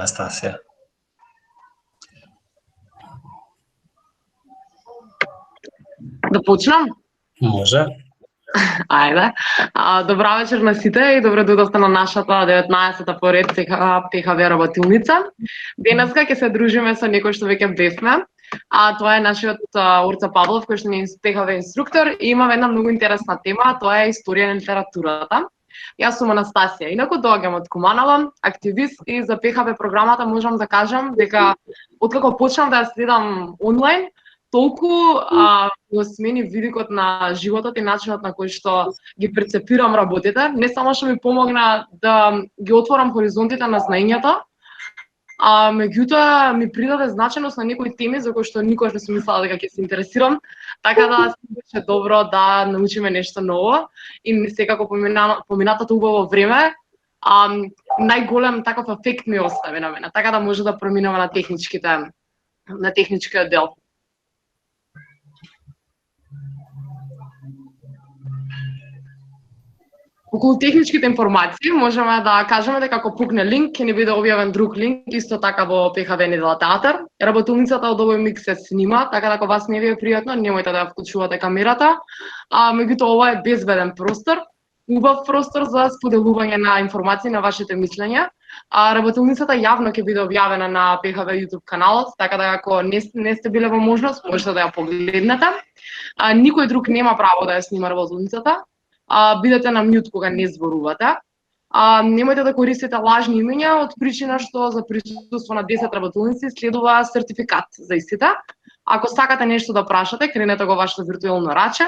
Анастасија. Да почнам? Може. Ајде. Добра вечер на сите и добро дојдовте на нашата 19-та поред ПХВ работилница. Денеска ќе се дружиме со некој што веќе бевме. Тоа е нашиот Орца Павлов, кој што ни е ПХВ инструктор и имаме една многу интересна тема, тоа е историја на литературата. Јас сум Анастасија, инаку доаѓам од Куманово, активист и за ПХВ програмата можам да кажам дека откако почнав да ја следам онлайн, толку го смени видикот на животот и начинот на кој што ги перцепирам работите, не само што ми помогна да ги отворам хоризонтите на знаењето, меѓутоа ми придаде значеност на некои теми за кои што никогаш не сум мислела дека ќе се интересирам, така да беше добро да научиме нешто ново и секако поминатото убаво време, најголем таков ефект ми остави на мене, така да може да проминеме на техничкиот дел. Околу техничките информации можеме да кажеме дека ако пукне линк, ќе ни биде објавен друг линк, исто така во ПХВ Недела театар. Работилницата од овој миг се снима, така да ако вас не ви е пријатно, немојте да ја вклучувате камерата. Меѓутоа ова е безбеден простор, убав простор за споделување на информации на вашите мислења. Работилницата јавно ќе биде објавена на ПХВ YouTube каналот, така да ако не сте биле во можност, можете да ја погледнете. Никој друг нема право да ја снима работилницата. Бидете на мјут кога не зборувате. Немојте да користите лажни имења од причина што за присуство на 10 работилници следува сертификат за истите. Ако сакате нешто да прашате, кренете го вашето виртуелно раче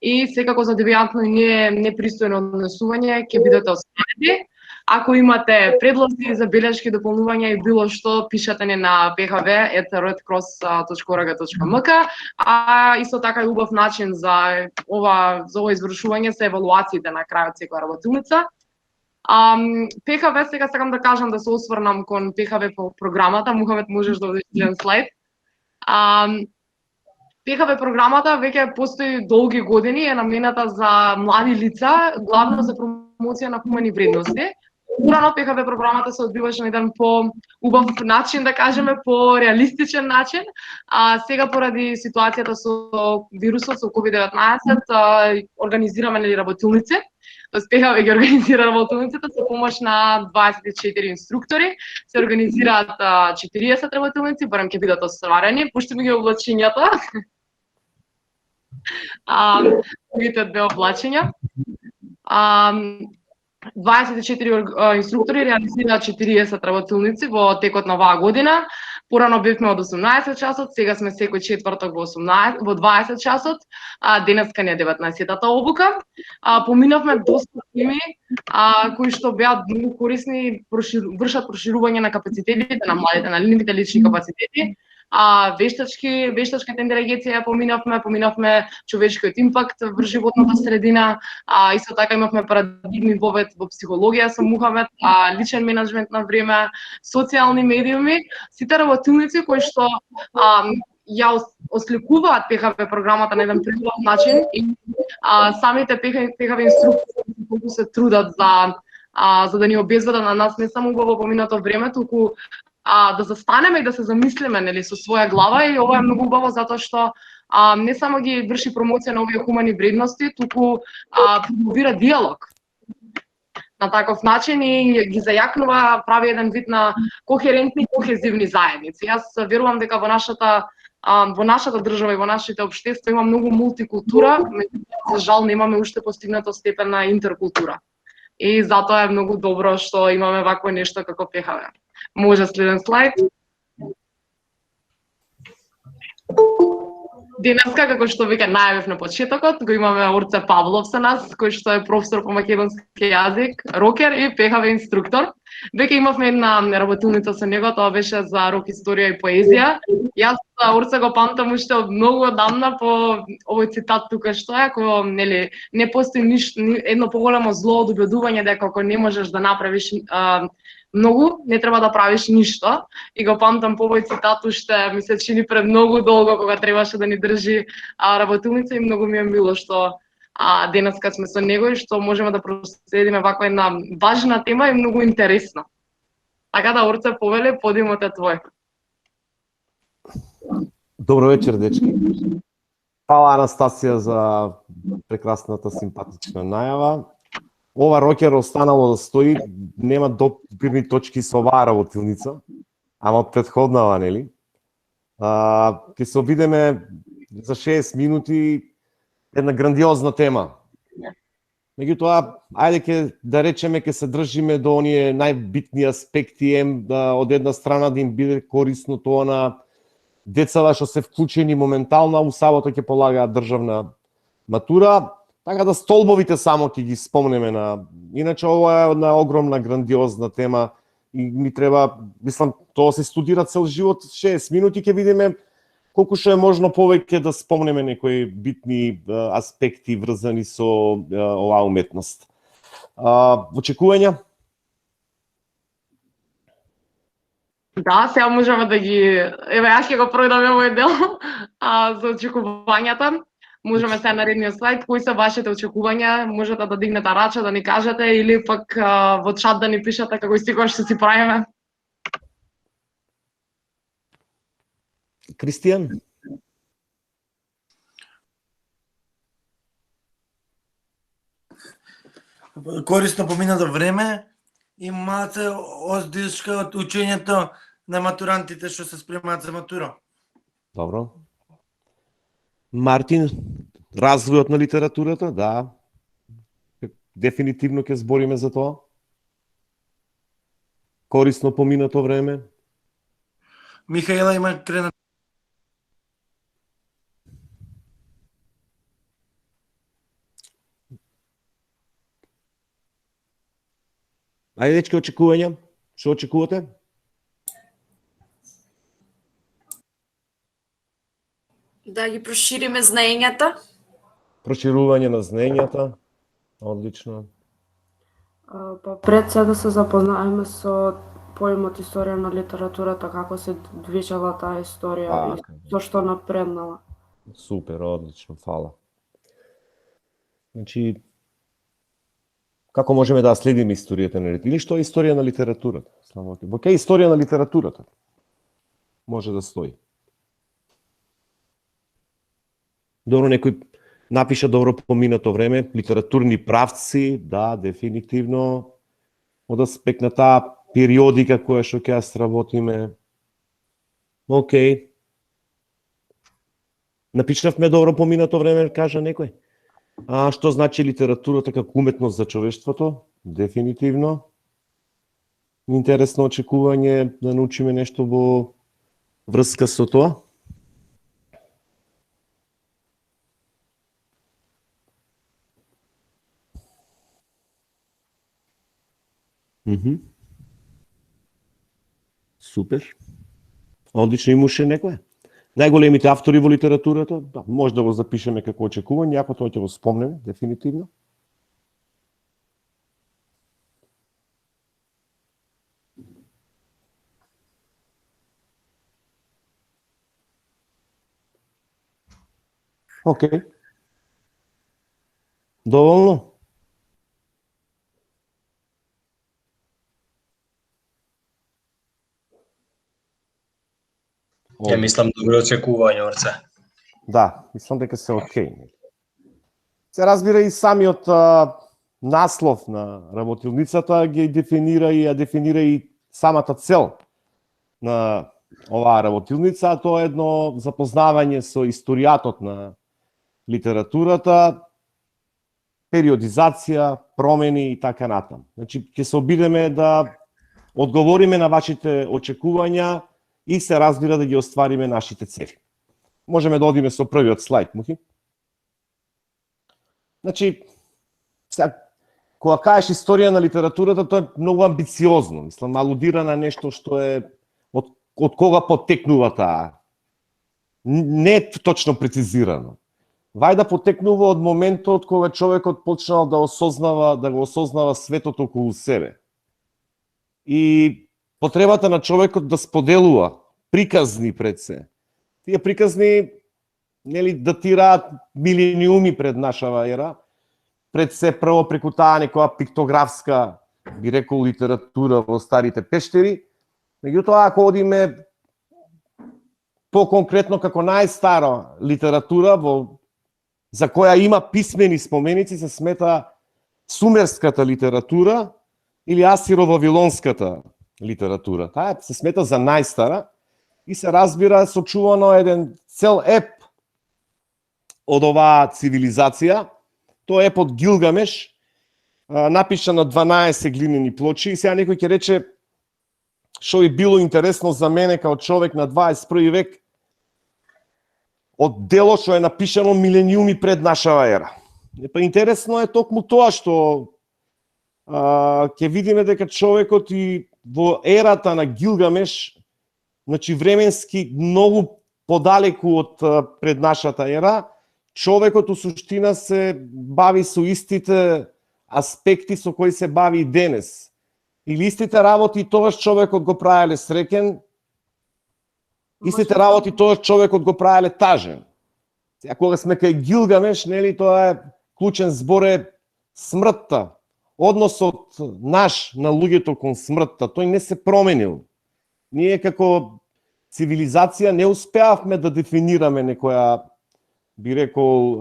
и секако за девијантно и непристојно однесување ќе бидете оставени. Ако имате предлози, забелешки, дополнувања и било што, пишете ни на phv@redcross.org.mk. Исто така и убав начин за ова извршување се евалуациите на крајот секоја работилница. ПХВ, сега сакам да кажам да се осврнам кон ПХВ по програмата. Мухамед, можеш да одиш еден слайд. ПХВ програмата веќе постои долги години, е намената за млади лица, главно за промоција на хумани вредности. Урано ПХВ програмата се одбиваше на еден по-убав начин, да кажеме, по-реалистичен начин. Сега поради ситуацијата со вирусот, со COVID-19, организираме работилници. Тоест ПХВ ги организира работилниците со помош на 24 инструктори. Се организираат 40 работилници, барем ќе бидат остварени. Пушти ми ги облачињата. Другите две облачиња. 24 инструктори реализираат 40 работилници во текот на оваа година. Порано бевме од 18 часот, сега сме секој четврток во 20 часот. Денеска не е 19-тата обука. Поминавме доста теми кои што беа многу корисни, вршат проширување на капацитетите на младите, на нивните лични капацитети. Вештачката интелигенција поминавме човечкиот импакт врз животната средина, исто така имавме парадигми вовед во психологија со Мухамед, личен менеджмент на време, социјални медиуми, сите работилници кои што ја осликуваат ПХВ програмата на еден прилав начин и самите ПХВ инструктори колку се трудат за да ни обезбедат на нас не само убаво поминато време, туку да застанеме и да се замислиме, нели, со своја глава, и ова е многу убаво затоа што не само ги врши промоција на овие хумани вредности, туку промовира диалог на таков начин и ги зајакнува, прави еден вид на кохерентни, кохезивни заедници. Јас верувам дека во нашата држава и во нашите општества има многу мултикултура, меѓутоа за жал немаме уште постигнато степен на интеркултура. И затоа е многу добро што имаме вакво нешто како ПХВ. Може следен слайд. Денеска, како што веќе најавив на почетокот, го имаме Орце Павлов со нас, кој што е професор по македонски јазик, рокер и ПХВ инструктор. Веќе имавме една работилница со него, тоа беше за рок историја и поезија. Јас Орце го памтам уште од многу одамна по овој цитат тука што е, ако нели не постои ништо, едно поголемо зло од убедување дека ако не можеш да направиш многу, не треба да правиш ништо. И го памтам по овој цитат уште ми се чини пред многу долго кога требаше да ни држи работилница, и многу ми е мило што денеска сме со него и што можеме да проследиме ваква една важна тема и многу интересна. Така да, Орце, повели, подимот е твој. Добро вечер, дечки. Фала, Анастасија, за прекрасната симпатична најава. Ова рокер останало да стои, нема допирни точки со оваа работилница, ама предходнава, нели? Ќе се обидеме за 6 минути една грандиозна тема. Меѓутоа, ајде да речеме, ќе се држиме до оние најбитни аспекти, да од една страна да им биде корисно тоа на децата што се вклучени моментално, у сабота ќе полагаат државна матура, така да столбовите само ќе ги спомнеме на... Иначе ова е една огромна, грандиозна тема и ни треба, мислам, тоа се студира цел живот, 6 минути ќе видиме колку што е можно повеќе да спомнеме некои битни аспекти врзани со оваа уметност. Очекувања? Да, сега можеме да ги... Еве, јас ќе го пројдам овој дел за очекувањата. Можеме сега наредниот слайд. Кои се вашите очекувања? Можете да дигнете рача, да ни кажете, или пак во чат да ни пишете како и секогаш што си правиме. Кристијан? Корисно поминато време и малце оздишка од учењето на матурантите што се спремаат за матура. Добро. Мартин, развојот на литературата, да. Дефинитивно ќе збориме за тоа. Корисно поминато време. Михаела има крена. Ајде, дечки, очекувања. Што очекувате? Да ги прошириме знаењата. Проширување на знаењата. Одлично. Па пред се да се запознаеме со поимот историја на литературата, како се движела таа историја и со што напреднала. Супер, одлично, фала. Значи, како можеме да следиме историјата на литературата? Или што е историја на литературата? Во кај историја на литературата може да стои. Добро, некој напиша добро поминато време, литературни правци, да, дефинитивно, од аспект на таа периодика која што ќе ја сработиме. Океј. Напишавме добро поминато време, кажа некој. Што значи литературата како уметност за човештвото? Дефинитивно. Интересно очекување да научиме нешто во врска со тоа. Супер. Одлично, имаше некој. Најголемите автори во литературата, да, може да го запишеме како очекување, ако тоа ќе го спомнеме, дефинитивно. Океј. Доволно? Ја мислам добро очекување, Орце. Да, мислам дека се окей. Се разбира и самиот наслов на работилницата ги дефинира и ја дефинира и самата цел на оваа работилница, а тоа е едно запознавање со историјатот на литературата, периодизација, промени и така натаму. Значи, ќе се обидеме да одговориме на вашите очекувања и се разбира да ги оствариме нашите цели. Можеме да одиме со првиот слайд, Мухи. Значи, кога кажеш историја на литературата, тоа е многу амбициозно. Мислам, алудира на нешто што е од кога потекнува таа. Не е точно прецизирано. Вајда потекнува од моментот кога човекот почнал да го осознава светот околу себе. И потребата на човекот да споделува приказни пред се. Тие приказни, нели, датираат милениуми пред нашава ера, пред се прво преку таа некоја пиктографска би рекол литература во старите пештери. Меѓутоа, ако одиме по-конкретно како најстара литература за која има писмени споменици, се смета сумерската литература или асиро-вавилонската литература. Таа се смета за најстара и се разбира сочувано еден цел еп од оваа цивилизација. Тоа е епот Гилгамеш, напишан на 12 глинени плочи, и сега некој ќе рече што би било интересно за мене као човек на 21 век од дело што е напишано милениуми пред нашава ера. Па интересно е токму тоа што ќе видиме дека човекот и во ерата на Гилгамеш, значи временски многу подалеку од пред нашата ера, човекот у суштина се бави со истите аспекти со кои се бави и денес. Или истите работи тогаш човекот го правеле среќен, истите работи тогаш човекот го правеле тажен. Сега кога сме кај Гилгамеш, нели, тоа е клучен збор е смртта. Односот наш на луѓето кон смртта, тој не се променил. Ние како цивилизација не успеавме да дефинираме некоја, би рекол,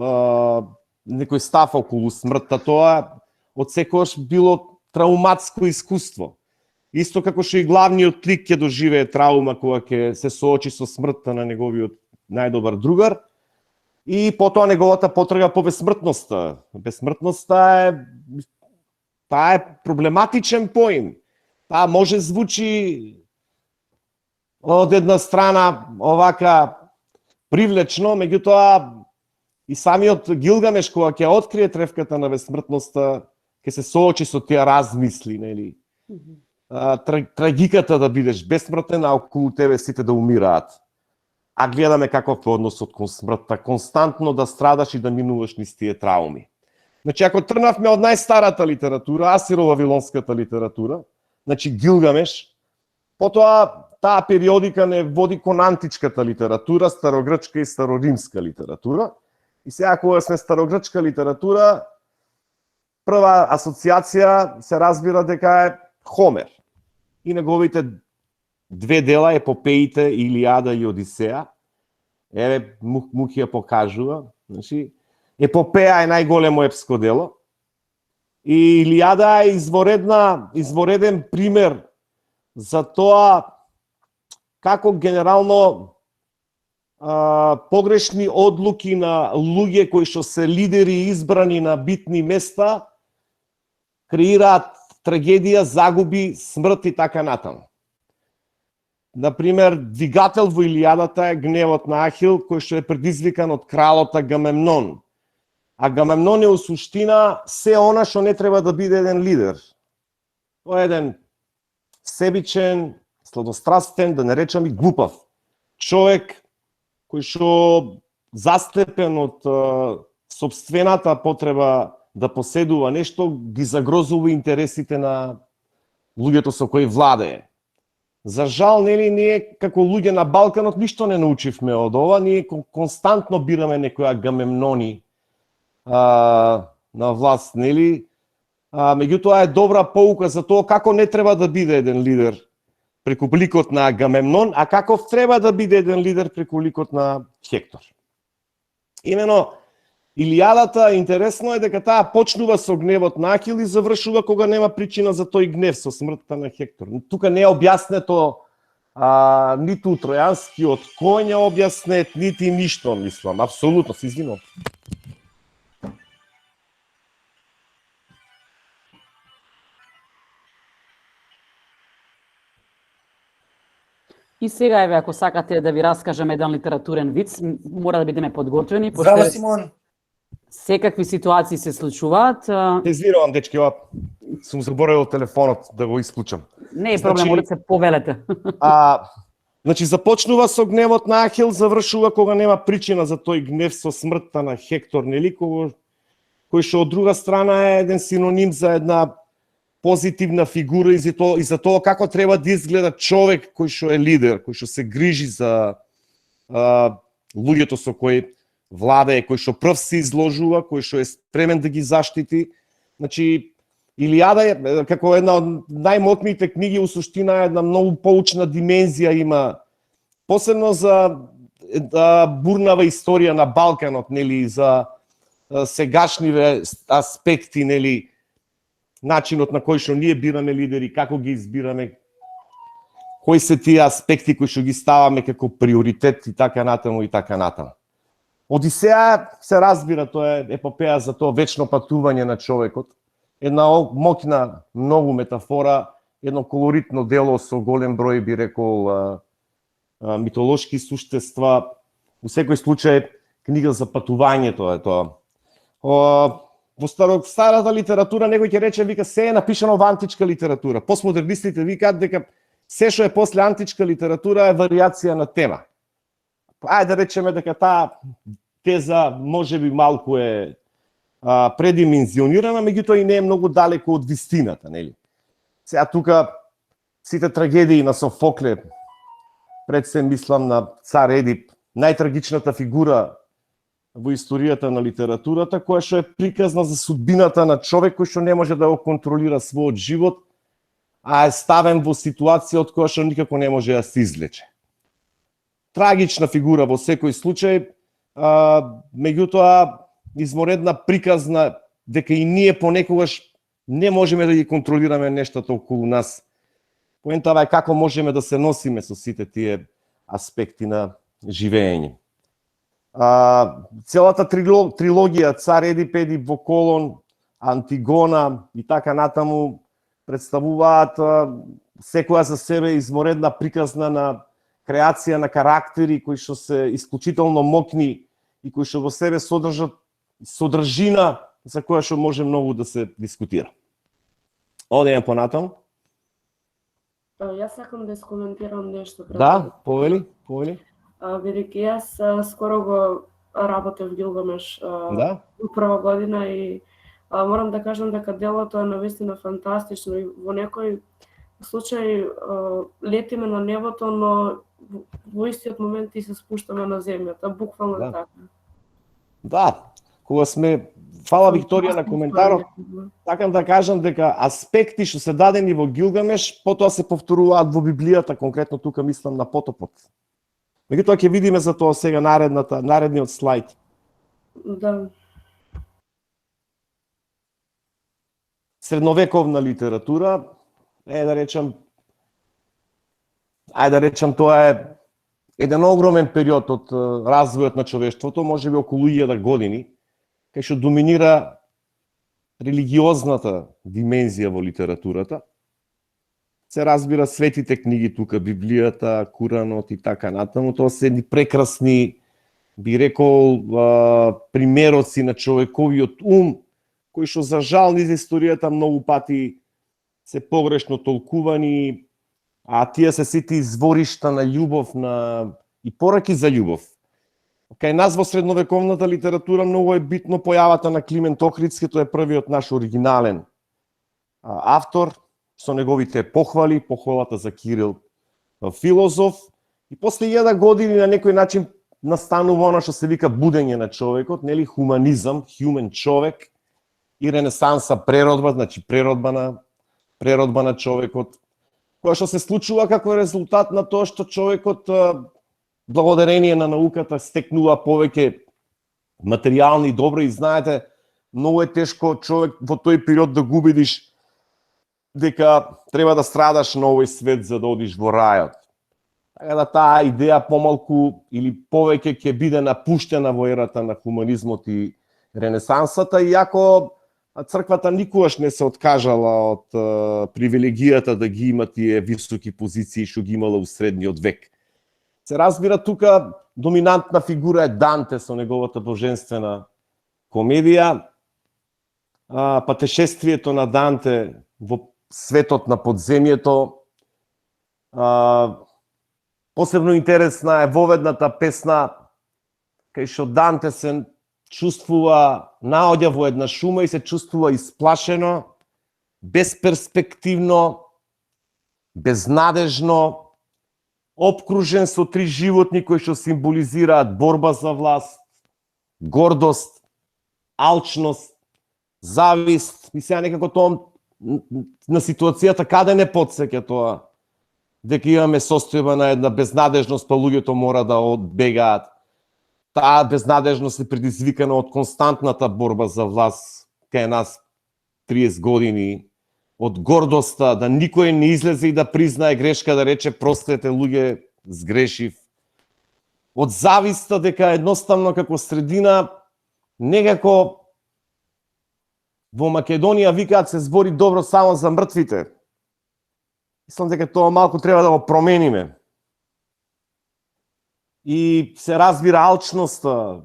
некој став околу смртта. Тоа од секогаш било трауматско искуство. Исто како што и главниот лик ќе доживее траума кога ќе се соочи со смртта на неговиот најдобар другар и потоа неговата потрага по безсмртноста. Безсмртноста таа е проблематичен поим. Таа може звучи од една страна овака привлечно, меѓутоа и самиот Гилгамеш кога ќе открие трефката на безсмртноста, ќе се соочи со тие размисли, нели? Трагиката да бидеш безсмртен, а околу тебе сите да умираат. А гледаме каков е односот кон смртта, константно да страдаш и да минуваш низ тие трауми. Значи, ако тргнавме од најстарата литература, асиро-вавилонската литература, значи Гилгамеш, потоа таа периодика не води кон античката литература, старогрчка и староримска литература. И сега кога сме старогрчка литература, прва асоциација се разбира дека е Хомер и неговите две дела, епопеите Илијада и Одисеја. Еве, Мухи ја покажува. Значи, епопеја е најголемо епско дело. И Илијада е извореден пример за тоа како генерално погрешни одлуки на луѓе кои што се лидери избрани на битни места креираат трагедија, загуби, смрт и така натаму. Например, двигател во Илијадата е гневот на Ахил, кој што е предизвикан од кралот Агамемнон. Агамемнон е у суштина се она што не треба да биде еден лидер. Тој е еден себичен, сладострастен, да не речам и глупав човек кој што застепен од сопствената потреба да поседува нешто, ги загрозува интересите на луѓето со кои владее. За жал, нели, ние како луѓе на Балканот ништо не научивме од ова, ние константно бираме некои Агамемнони на власт, нели? Меѓутоа е добра поука за тоа како не треба да биде еден лидер преку ликот на Агамемнон, а каков треба да биде еден лидер преку ликот на Хектор. Имено, Илијадата, интересно е дека таа почнува со гневот на Ахил и завршува кога нема причина за тој гнев, со смртта на Хектор. Тука не е објаснето ниту тројанскиот коњ е објаснет, нити ништо, мислам. Апсолутно, се извинувам. И сега, еве, ако сакате да ви раскажам еден литературен виц, мора да бидеме подготвени, Браво, Симон! секакви ситуации се случуваат. Извинувам, дечки, сум заборавил телефонот да го исклучам. Не е проблем, може се повелете. Значи, започнува со гневот на Ахил, завршува кога нема причина за тој гнев со смртта на Хектор, нели, кој што од друга страна е еден синоним за една позитивна фигура и за тоа како треба да изгледа човек кој што е лидер, кој што се грижи за луѓето со кои владее, кој што прв се изложува, кој што е спремен да ги заштити. Значи, Илијада е како една од најмотните книги, у суштина една многу поучна димензија има, посебно за бурнава историја на Балканот, нели, за сегашниве аспекти, нели, начинот на кој што ние бираме лидери, како ги избираме, кои се тие аспекти кои што ги ставаме како приоритет и така натаму и така натаму. Одисеја се разбира, тоа е епопеја за тоа вечно патување на човекот. Една моќна, многу метафора, едно колоритно дело со голем број, би рекол, митолошки суштества. Во секој случај, книга за патувањето е тоа. Во старата литература некој ќе рече, вика, се е напишано во античка литература. Постмодернистите викаат дека се што е после античка литература е варијација на тема. Ајде да речеме дека таа теза можеби малку е предимензионирана, меѓутоа и не е многу далеко од вистината, нели? Сега тука сите трагедии на Софокле, пред се мислам на цар Едип, најтрагичната фигура во историјата на литературата, која што е приказна за судбината на човек кој што не може да го контролира својот живот, а е ставен во ситуација од која што никако не може да се извлече. Трагична фигура во секој случај, меѓутоа изморедна приказна дека и ние понекогаш не можеме да ги контролираме нештата околу нас. Поентава е како можеме да се носиме со сите тие аспекти на живење. Целата трилогија Цар Едип, Едип во Колон, Антигона и така натаму представуваат секоја за себе изморедна приказна на креација на карактери кои што се исклучително моќни и кои што во себе содржат содржина за која што може многу да се дискутира. Одеме понатаму. Јас сакам да искоментирам нешто. Да, повели. Бидејќи јас скоро го работев Гилгамеш Да. во прва година и морам да кажам дека делото е навистина фантастично и во некој случај летиме на небото, но во истиот момент и се спуштаме на земјата, буквално Да. така. Да, кога сме, фала Викторија на коментарот, сакам да кажам дека аспекти што се дадени во Гилгамеш, потоа се повторуваат во Библијата, конкретно тука мислам на потопот. Меѓутоа ќе видиме за тоа сега наредниот слајд. Да. Средновековна литература, ајде да речам тоа е еден огромен период од развојот на човештвото, можеби околу 1000 години, кај што доминира религиозната димензија во литературата. Се разбира светите книги тука, Библијата, Куранот и така натаму, тоа се едни прекрасни, би рекол, примероци на човековиот ум, кои што за жал низ историјата многу пати се погрешно толкувани, а тие се сите изворишта на љубов и пораки за љубов. Кај нас во средновековната литература многу е битно појавата на Климент Охридски, тој е првиот наш оригинален автор, со неговите похвалата за Кирил филозоф, и после 1000 години на некој начин настанува она што се вика будење на човекот, нели, хуманизам, human човек, и ренесанса, преродба, значи преродба на човекот, која што се случува како резултат на тоа што човекот, благодарение на науката, стекнува повеќе материјални добри, и знаете, многу е тешко човек во тој период да го убедиш дека треба да страдаш на овој свет за да одиш во рајот. Така да таа идеја помалку или повеќе ќе биде напуштена во ерата на хуманизмот и ренесансата, иако црквата никогаш не се откажала од привилегијата да ги има тие високи позиции што ги имала у средниот век. Се разбира, тука доминантна фигура е Данте со неговата божествена комедија. Патешествието на Данте во светот на подземјето. Посебно интересна е воведната песна кај што Данте се чувствува, наоѓа во една шума и се чувствува исплашено, безперспективно, безнадежно, обкружен со три животни кои што символизираат борба за власт, гордост, алчност, завист. И сега некако тоа на ситуацијата каде не потсеќа тоа, дека имаме состојба на една безнадежност, па луѓето мора да одбегаат. Таа безнадежност е предизвикана од константната борба за власт кај нас 30 години, од гордоста да никој не излезе и да признае грешка, да рече простете луѓе, сгрешив. Од зависта дека едноставно како средина некако во Македонија викаат се збори добро само за мртвите. Мислам дека тоа малку треба да го промениме. И се разбира алчноста.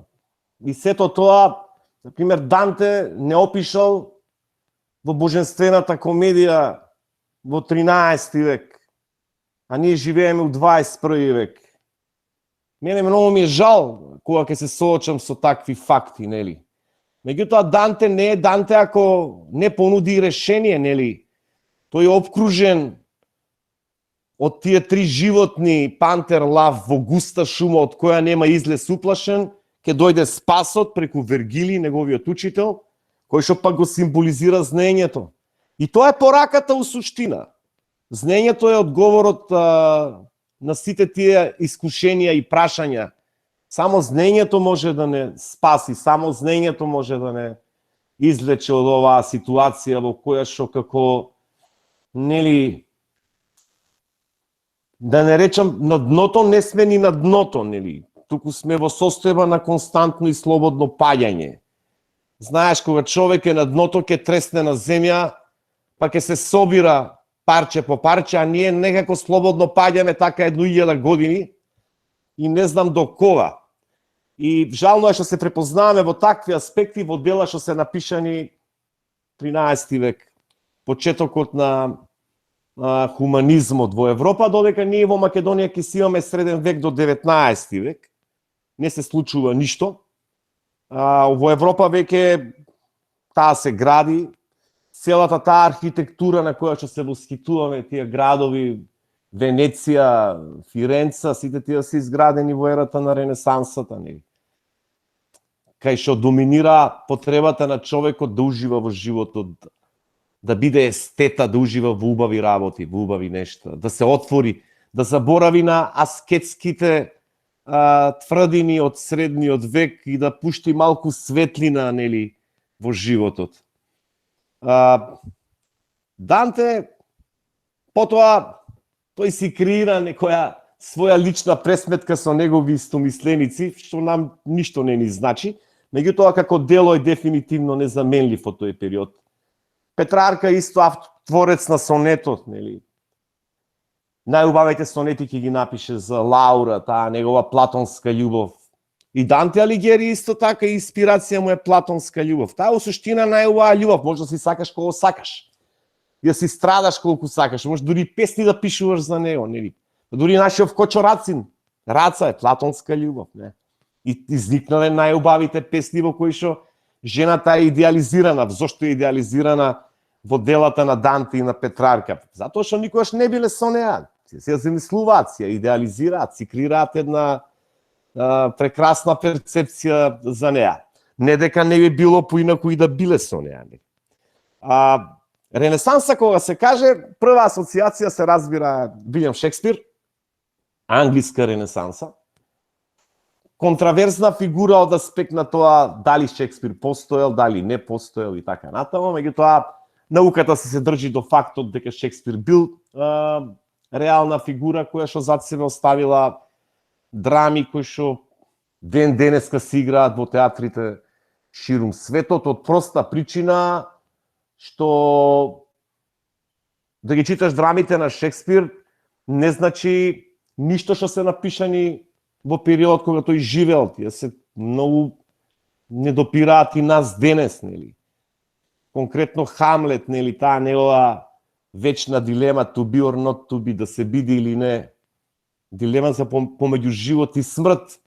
И сето тоа, например, Данте не опишал во божествената комедија во 13 век, а ние живееме у 21 век. Мене многу ми е жал кога ќе се соочам со такви факти, нели? Меѓутоа Данте не е Данте ако не понуди решение, нели? Тој е обкружен од тие три животни, пантер, лав, во густа шума од која нема излез уплашен, ќе дојде спасот преку Вергилий, неговиот учител, кој што пак го символизира знаењето. И тоа е пораката у суштина. Знаењето е одговорот на сите тие искушенија и прашања. Само знаењето може да не спаси, само знаењето може да не извлече од оваа ситуација во која што како, нели, да не речам на дното, не сме ни на дното, нели? Туку сме во состојба на константно и слободно паѓање. Знаеш, кога човек е на дното, ќе тресне на земја, па ќе се собира парче по парче, а ние некако слободно паѓаме така 1000 години и не знам до кога. И жално е што се препознаваме во такви аспекти во дела што се напишани 13 век, почетокот на хуманизмот во Европа, додека ние во Македонија ќе си имаме среден век до 19 век. Не се случува ништо. Во Европа веќе таа се гради, целата таа архитектура на која што се восхитуваме, тие градови, Венеција, Фиренца, сите тие се изградени во ерата на Ренесансата, нели? Кај што доминира потребата на човекот да ужива во животот, да биде естета, да ужива во убави работи, во убави нешта, да се отвори, да заборави на аскетските тврдини од средниот век и да пушти малку светлина, нели, во животот. Данте, потоа, тој си креира некоја своја лична пресметка со негови истомисленици, што нам ништо не ни значи, меѓутоа како дело е дефинитивно незаменлив во тој период. Петрарка исто автотворец на сонетот, нели? Најубавите сонети ќе ги напише за Лаура, таа негова платонска љубов. И Данте Алигери исто така инспирација му е платонска љубов. Таа во суштина најубава љубов, може да си сакаш кого сакаш. И да си страдаш колку сакаш, може дури песни да пишуваш за него, нели? Дури нашиот Кочо Рацин, Раца е платонска љубов, не? И изникнале најубавите песни во кои што жената е идеализирана. Зошто е идеализирана во делата на Данте и на Петрарка? Затоа што никогаш не биле со неа. Се ја замислуваат, се ја идеализираат, си креираат една прекрасна перцепција за неа. Не дека не би било поинаку и да биле со неа. Ренесанса, кога се каже, прва асоциација се разбира Вилјам Шекспир, англиска ренесанса. Контраверзна фигура од аспект на тоа дали Шекспир постоел, дали не постоел и така натаму, меѓутоа науката се држи до фактот дека Шекспир бил реална фигура која што зад себе оставила драми кои што ден денеска се играат во театрите ширум светот, од проста причина што да ги читаш драмите на Шекспир не значи ништо што се напишани во период кога тој живеел. Тие се многу не допираат и нас денес, нели? Конкретно Хамлет, нели, таа негова вечна дилема to be or not to be, да се биде или не. Дилема за помеѓу живот и смрт.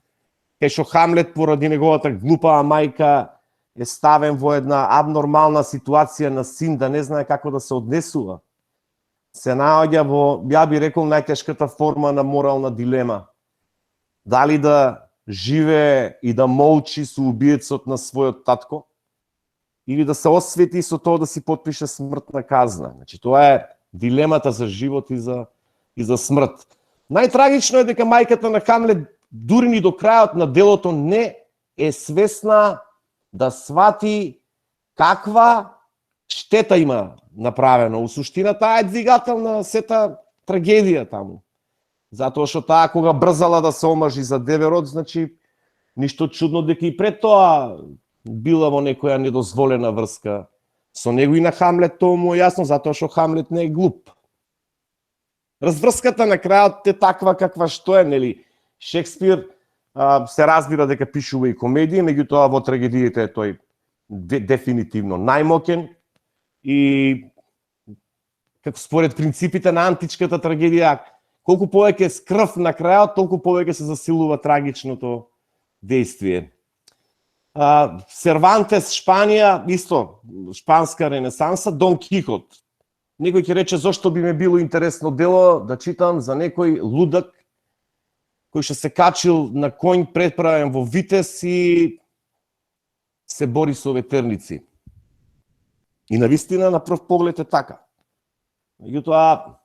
Кај што Хамлет поради неговата глупава мајка е ставен во една абнормална ситуација на син да не знае како да се однесува. Се наоѓа во, ја би рекол, најтешката форма на морална дилема. Дали да живее и да молчи со убиецот на својот татко, или да се освети со тоа да си потпише смртна казна. Значи тоа е дилемата за живот и за смрт. Најтрагично е дека мајката на Хамлет дури ни до крајот на делото не е свесна да свати каква штета има направено. У суштина таа е двигател на сета трагедија таму. Затоа што таа кога брзала да се омажи за деверот, значи ништо чудно дека и пред тоа била во некоја недозволена врска со него и на Хамлет тоа му е јасно, затоа што Хамлет не е глуп. Разврската на крајот е таква каква што е, нели? Шекспир се разбира дека пишува и комедии, меѓутоа во трагедиите е тој дефинитивно најмоќен и како според принципите на античката трагедија, колку повеќе скрв на крајот, толку повеќе се засилува трагичното действие. Сервантес, Шпанија, исто, шпанска ренесанса, Дон Кихот. Некој ќе рече зошто би ме било интересно дело да читам за некој лудак кој што се качил на конј претправен во витез и се бори со ветерници. И навистина на прв поглед е така. Меѓутоа,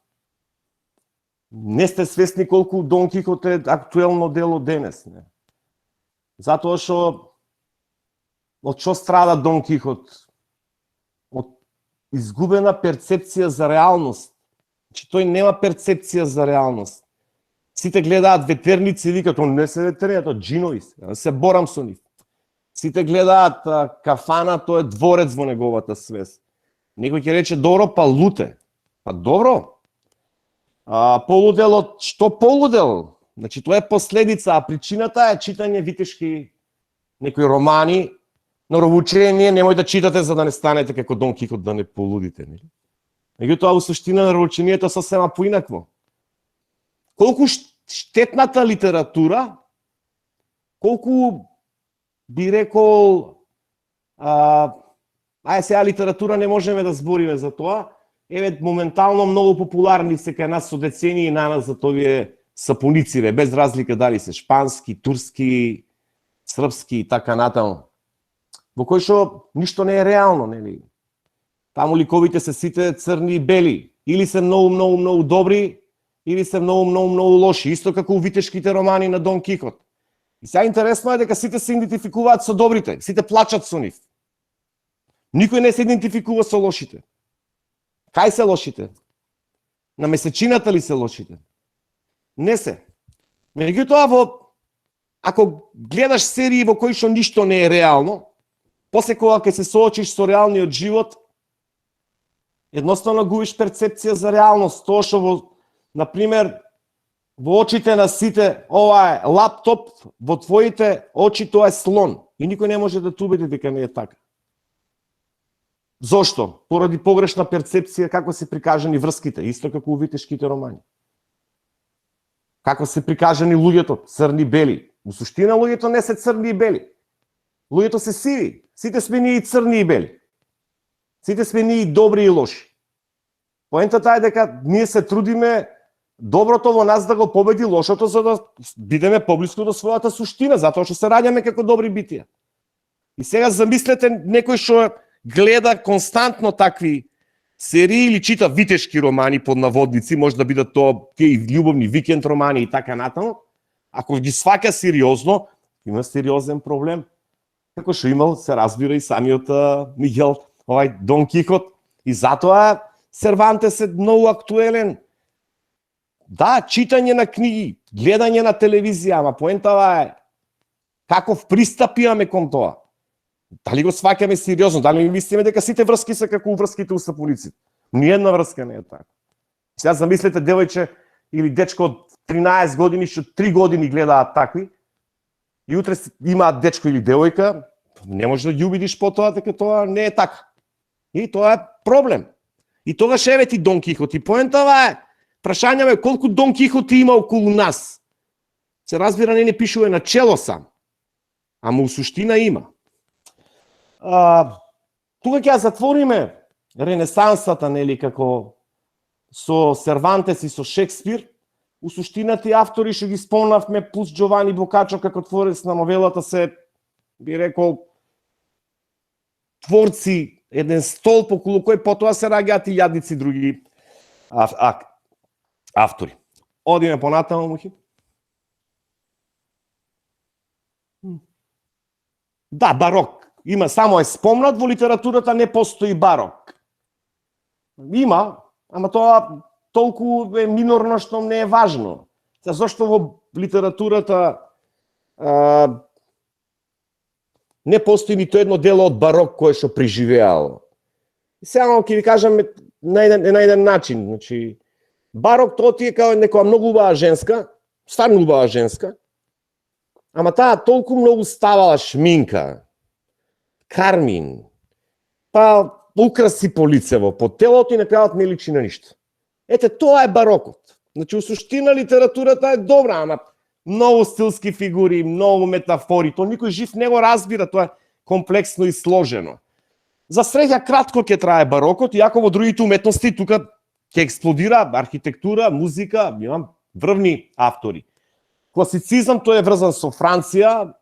не сте свесни колку Дон Кихот е актуелно дело денес. Не? Затоа што од што страда Дон Кихот? Од изгубена перцепција за реалност. Значи тој нема перцепција за реалност. Сите гледаат ветерници и викаат, не се ветерни, тоа джинови се борам со нив. Сите гледаат кафана, тоа е дворец во неговата свест. Некој ќе рече, добро, па луте. Па добро. Полуделот, што полудел? Значи, тоа е последица, а причината е читање витешки некои романи, но ровучение немој да читате за да не станете како Дон Кихот, да не полудите. Меѓутоа, во суштина на ровучението сосема поинакво. Колку штетната литература, колку би рекол, сега литература не можеме да збориме за тоа, еве моментално многу популарни се кај нас со децении на нас за овие сапуници, без разлика дали се шпански, турски, српски и така натаму. Во кој што ништо не е реално, нели? Таму ликовите се сите црни и бели, или се многу добри, или се многу лоши, исто како у витешките романи на Дон Кихот. И сега интересно е дека сите се идентификуваат со добрите, сите плачат со нив. Никој не се идентификува со лошите. Кај се лошите? На месечината ли се лошите? Не се. Меѓутоа, ако гледаш серии во кои што ништо не е реално, после кога ќе се соочиш со реалниот живот, едноставно губиш перцепција за реалност. Тоа што например, во очите на сите, ова е лаптоп, во твоите очи тоа е слон. И никој не може да те убеди дека не е така. Зошто? Поради погрешна перцепција како се прикажани врските, исто како у витешките романи. Како се прикажани луѓето, црни, бели. Во суштина луѓето не се црни и бели. Луѓето се сиви. Сите сме ние и црни и бели. Сите сме ние и добри и лоши. Поентата е дека ние се трудиме доброто во нас да го победи лошото, за да бидеме поблиску до својата суштина, затоа што се раѓаме како добри битија. И сега замислете некој што гледа константно такви серии или чита витешки романи под наводници, може да бидат тоа и љубовни викенд романи и така натаму, ако ги сваќа сериозно, има сериозен проблем. Како што имал, се разбира, и самиот Мигел, Дон Кихот, и затоа Сервантес е многу актуелен. Да, читање на книги, гледање на телевизија, ама поентава е каков пристап имаме кон тоа. Дали го сваќаме сериозно, дали ми мислиме дека сите врски се како врските у сапуниците. Ниједна врска не е така. Сега замислете девојче или дечко од 13 години што 3 години гледаат такви и утре имаат дечко или девојка, не може да ги убедиш потоа дека тоа не е така. И тоа е проблем. И тогаш еве ти Дон Кихот. И поентава е, прашањаме колку Дон Кихот има околу нас. Се разбира, не пишува на чело сам, ама у суштина има. Тука ќе затвориме ренесансата, нели, како со Сервантес и со Шекспир. У суштина тие автори што ги спомнавме, плюс Джовани Бокачо како творец на новелата, се, би рекол, творци, еден столб околу кој потоа се раѓаат и јадници други автори. Одиме понатаму, Мухи. Да, барок. Има, само е спомнат, во литературата не постои барок. Има, ама тоа толку е минорно што не е важно. Зашто во литературата не постои нито едно дело од барок кое што преживеало. Сега ќе ви кажам на еден начин. Значи, барок тоа ти е као некоја многу убава женска, стварно убава женска, ама таа толку многу ставала шминка, кармин, па украси по лицево, по телото и на крајот не личи на ништо. Ете, тоа е барокот. Значи, у суштина литературата е добра, ама многу стилски фигури, многу метафори, тоа никој жив не го разбира, тоа е комплексно и сложено. За среќа кратко ќе трае барокот, иако во другите уметности тука ќе експлодира архитектура, музика, имам врвни автори. Класицизам тој е врзан со Франција,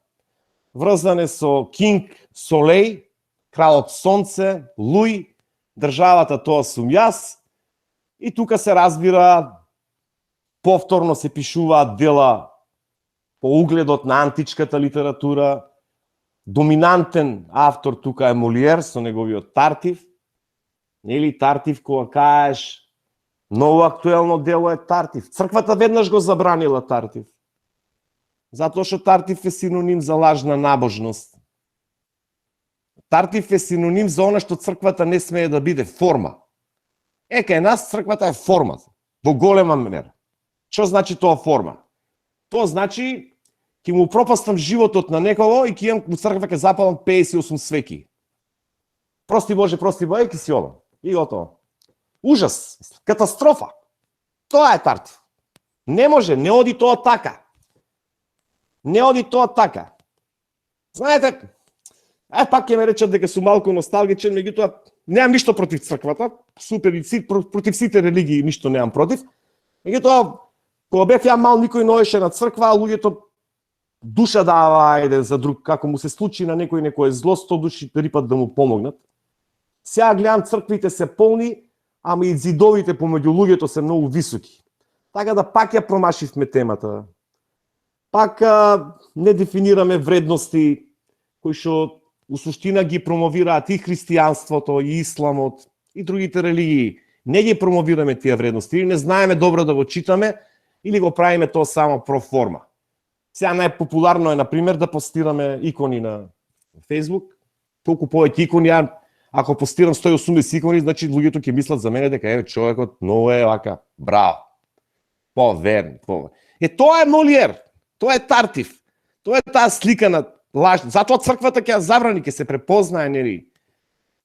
врзан е со Кинг, Солеј, Кралот Сонце, Луи, државата тоа сум јас, и тука се разбира, повторно се пишуваат дела по угледот на античката литература. Доминантен автор тука е Молиер со неговиот Тартив. Нели Тартив, кога кажеш, ново актуелно дело е Тартив. Црквата веднаш го забранила Тартив. Затоа што Тартив е синоним за лажна набожност. Тартив е синоним за она што црквата не смее да биде форма. Кај нас црквата е форма, во голема мера. Што значи тоа форма? Тоа значи ќе му пропастам животот на некого и ќе имам во црква ќе запалам 58 свеки. Прости Боже, ќе си одам. И готово. Ужас, катастрофа. Тоа е Тартив. Не може, не оди тоа така. Не оди тоа така. Знаете, пак ќе ме речат дека сум малку носталгичен, меѓутоа немам ништо против црквата, супер и против сите религии ништо немам против. Меѓутоа, кога бев ја мал, никој не одеше на црква, а луѓето душа дава еден за друг, како му се случи на некој некое зло, 100 души рипат да му помогнат. Сега гледам црквите се полни, ама и зидовите помеѓу луѓето се многу високи. Така да пак ја промашивме темата. Пак не дефинираме вредности кои што у суштина ги промовираат и христијанството, и исламот, и другите религии. Не ги промовираме тие вредности, или не знаеме добро да го читаме, или го правиме тоа само проформа. Сега најпопуларно е, например, да постираме икони на Facebook. Толку повеќе икони, ако постирам 180 икони, значи луѓето ќе мислат за мене дека човекот многу е вака, браво. Поверен. Тоа е Молиер, тоа е Тартив. Тоа е таа слика на лаж. Затоа црквата ќе ја забрани, ќе се препознае, нели?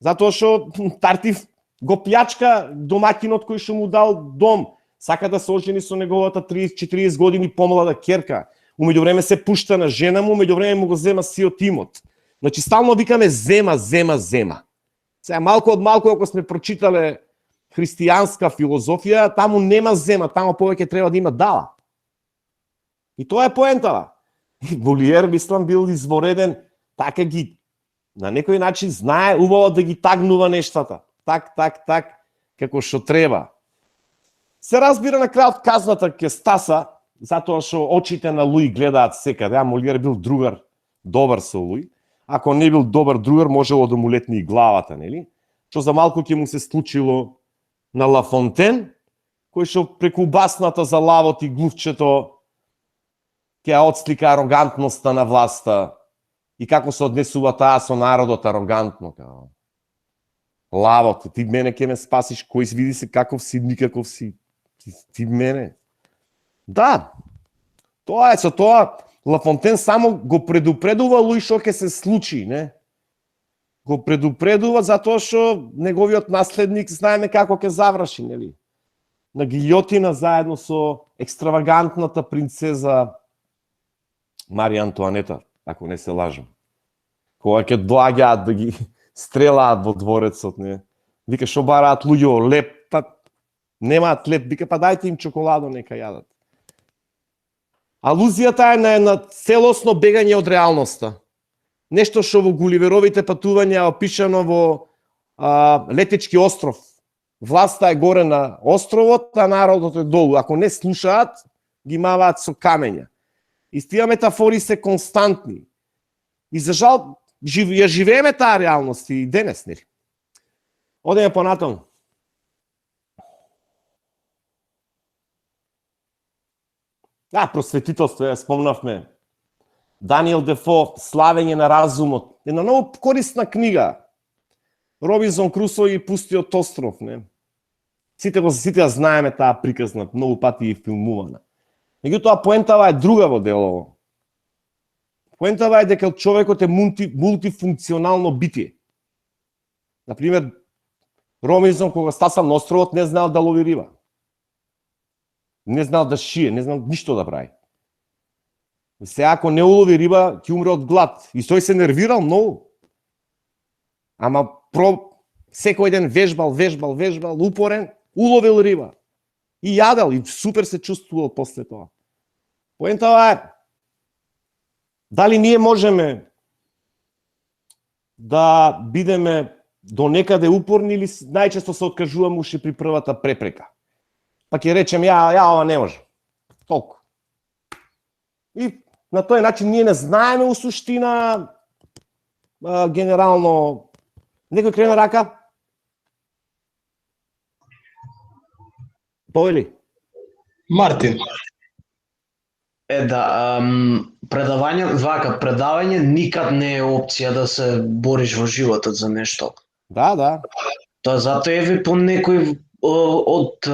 Затоа што Тартив го плячка домаќинот кој што му дал дом. Сака да се ожени со неговата 30-40 години помлада ќерка. Умеѓу време се пушта на жена му, умеѓу време му го зема сиот имот. Значи стално викаме зема. Сега малку од малку ако сме прочитале христијанска филозофија, таму нема зема, таму повеќе треба да има дала. И тоа е поентава. Молиер, мислам, бил извореден, така ги, на некој начин знае убаво да ги тагнува нештата. Так, како што треба. Се разбира на крајот казната ќе стаса, затоа што очите на Луи гледаат секаде, а Молиер бил другар, добар со Луи. Ако не бил добар другар, можело да му летни и главата, нели? Што за малку ќе му се случило на Ла Фонтен, кој што преку басната за лавот и глувчето ќе ја отслика арогантноста на власта и како се однесува таа со народот арогантно. Лавот, ти мене ќе ме спасиш, кој види се каков си, никаков си. Ти мене. Да, тоа е, со тоа Ла Фонтен само го предупредува Луи што ќе се случи, не? Го предупредува затоа што неговиот наследник знаеме како ќе заврши, нели? На гилјотина заедно со екстравагантната принцеза Марија Антуанета, ако не се лажам. Кога ќе доаѓаат да ги стрелаат во дворецот, не? Вика што бараат луѓе леп, па немаат леп, вика па дајте им чоколадо нека јадат. Алузијата е на целосно бегање од реалноста. нешто што во Гуливеровите патувања е опишано во Летички остров. Власта е горе на островот, а народот е долу. Ако не слушаат, ги маваат со камења. И тие метафори се константни. И за жал, ја живееме таа реалност и денес, нели? Одеме понатаму. Просветителство, ја спомнавме. Даниел Дефо, Славење на разумот. Една многу корисна книга. Робинзон Крусо и Пустиот остров, не? Сите ја знаеме таа приказна, многу пати и филмувана. Меѓутоа, поентава е друга во делово. Поентава е дека човекот е мултифункционално битие. Например, Робинзон кога стасал на островот не знаел да лови риба. Не знаел да шие, не знаел ништо да прави. Сега ако не улови риба, ќе умре од глад. И тој се нервирал многу. Ама секој ден вежбал, упорен, уловил риба. И јадел, и супер се чувствувал после тоа. Поентава е, дали ние можеме да бидеме до некаде упорни или најчесто се откажуваме уште при првата препрека. Па ќе речем, ја ова не може. Толку. И на тој начин ние не знаеме у суштина генерално. Некој крена рака? Повели? Мартин. Предавање никад не е опција да се бориш во животот за нешто. Да. Тоа затоа е по некој од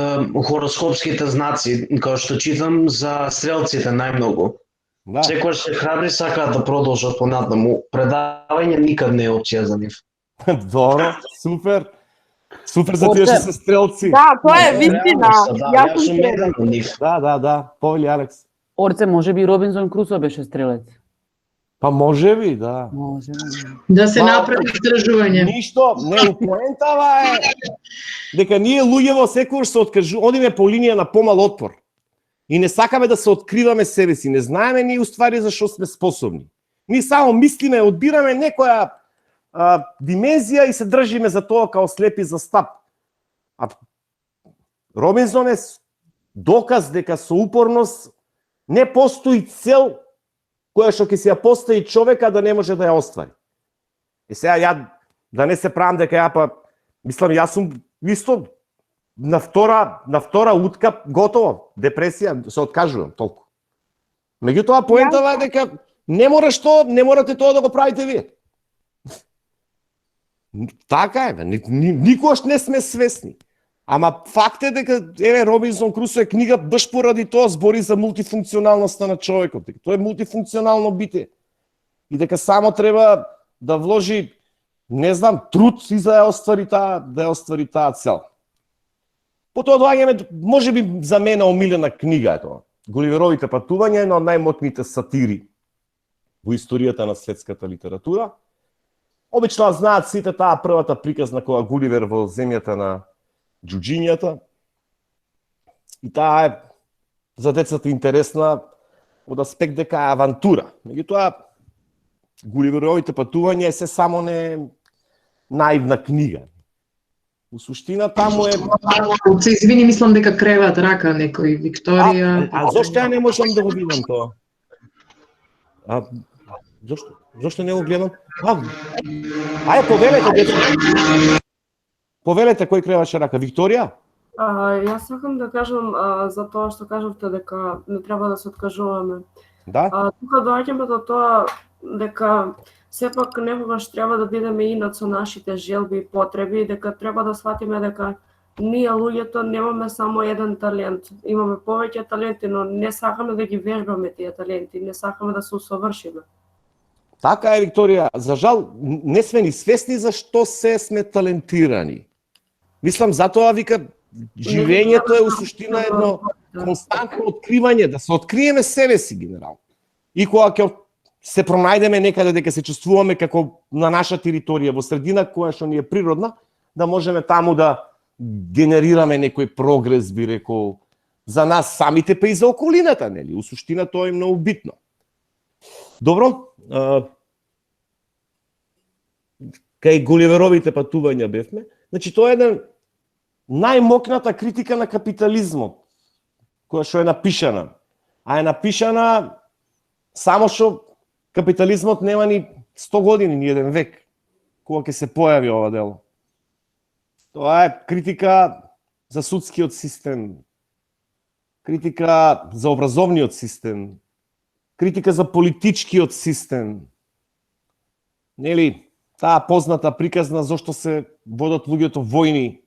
хороскопските знаци, као што читам за стрелците најмногу. Да. Секојаш се храбри сакаат да продолжат понатаму. Предавање никад не е опција за нив. Добро, супер. Супер за тие што се стрелци. Да, тоа е вистина. Јас сум еден од нив. Да. Повели, Алекс. Орце, може би Робинзон Крусо беше стрелец. Па може би, да. Може би. Да се направи истражување. Ништо, не поентава е дека ние луѓево секогаш се одиме по линија на помал отпор. И не сакаме да се откриваме себе си, не знаеме ние уствари за што сме способни. Ние само мислиме, одбираме некоја димензија и се држиме за тоа као слепи за стап. А Робинзон е доказ дека со упорност не постои цел која што ќе си ја постави човека да не може да ја оствари. И сега ја да не се правам дека јас сум исто на втора утка готово, депресија, се откажувам толку. Меѓутоа поентава е дека не морате тоа да го правите вие. Така е, никогаш не сме свесни. Ама факт е дека Робинзон Крусо е книга баш поради тоа збори за мултифункционалноста на човекот. Тоа е мултифункционално битие. И дека само треба да вложи, не знам, труд и за да ја оствари таа цел. Потоа доаѓаме, може би за мене омилена книга е тоа. Гуливеровите патувања е една од најмотните сатири во историјата на светската литература. Обично знаат сите таа првата приказна кога Гуливер во земјата на џуџињата. И таа е за децата интересна од аспект дека е авантура. Меѓутоа, Гуливеровите патувања е се само не наивна книга. У суштина таму е... Се извини, мислам дека креват рака некој Викторија. А зошто ја не можам да го видам тоа? Зошто не го гледам? Ајде, повелете, деца. Повелете кој креваше рака, Викторија? Јас сакам да кажам за тоа што кажавте дека не треба да се откажуваме. Да? Тука доаѓаме до тоа дека сепак некогаш треба да бидеме инат со нашите желби и потреби, дека треба да сватиме дека ние луѓето немаме само еден талент. Имаме повеќе таленти, но не сакаме да ги вежбаме тие таленти, не сакаме да се усовршиме. Така е, Викторија. За жал, не сме ни свесни за што се сме талентирани. Мислам, затоа вика, живењето е у суштина едно константно откривање, да се откриеме себе си, генерално. И кога ќе се пронајдеме некаде дека се чувствуваме како на наша територија, во средина која што ни е природна, да можеме таму да генерираме некој прогрес, би рекол, за нас самите, па и за околината, нели? У суштина тоа е многу битно. Добро, кај Гуливеровите патувања бевме. Значи тоа е една најмокната критика на капитализмот, која што е напишана. А е напишана само што капитализмот нема ни 100 години, ни еден век, кога ќе се појави ова дело. Тоа е критика за судскиот систем, критика за образовниот систем, критика за политичкиот систем. Нели, таа позната приказна зошто се водат луѓето војни,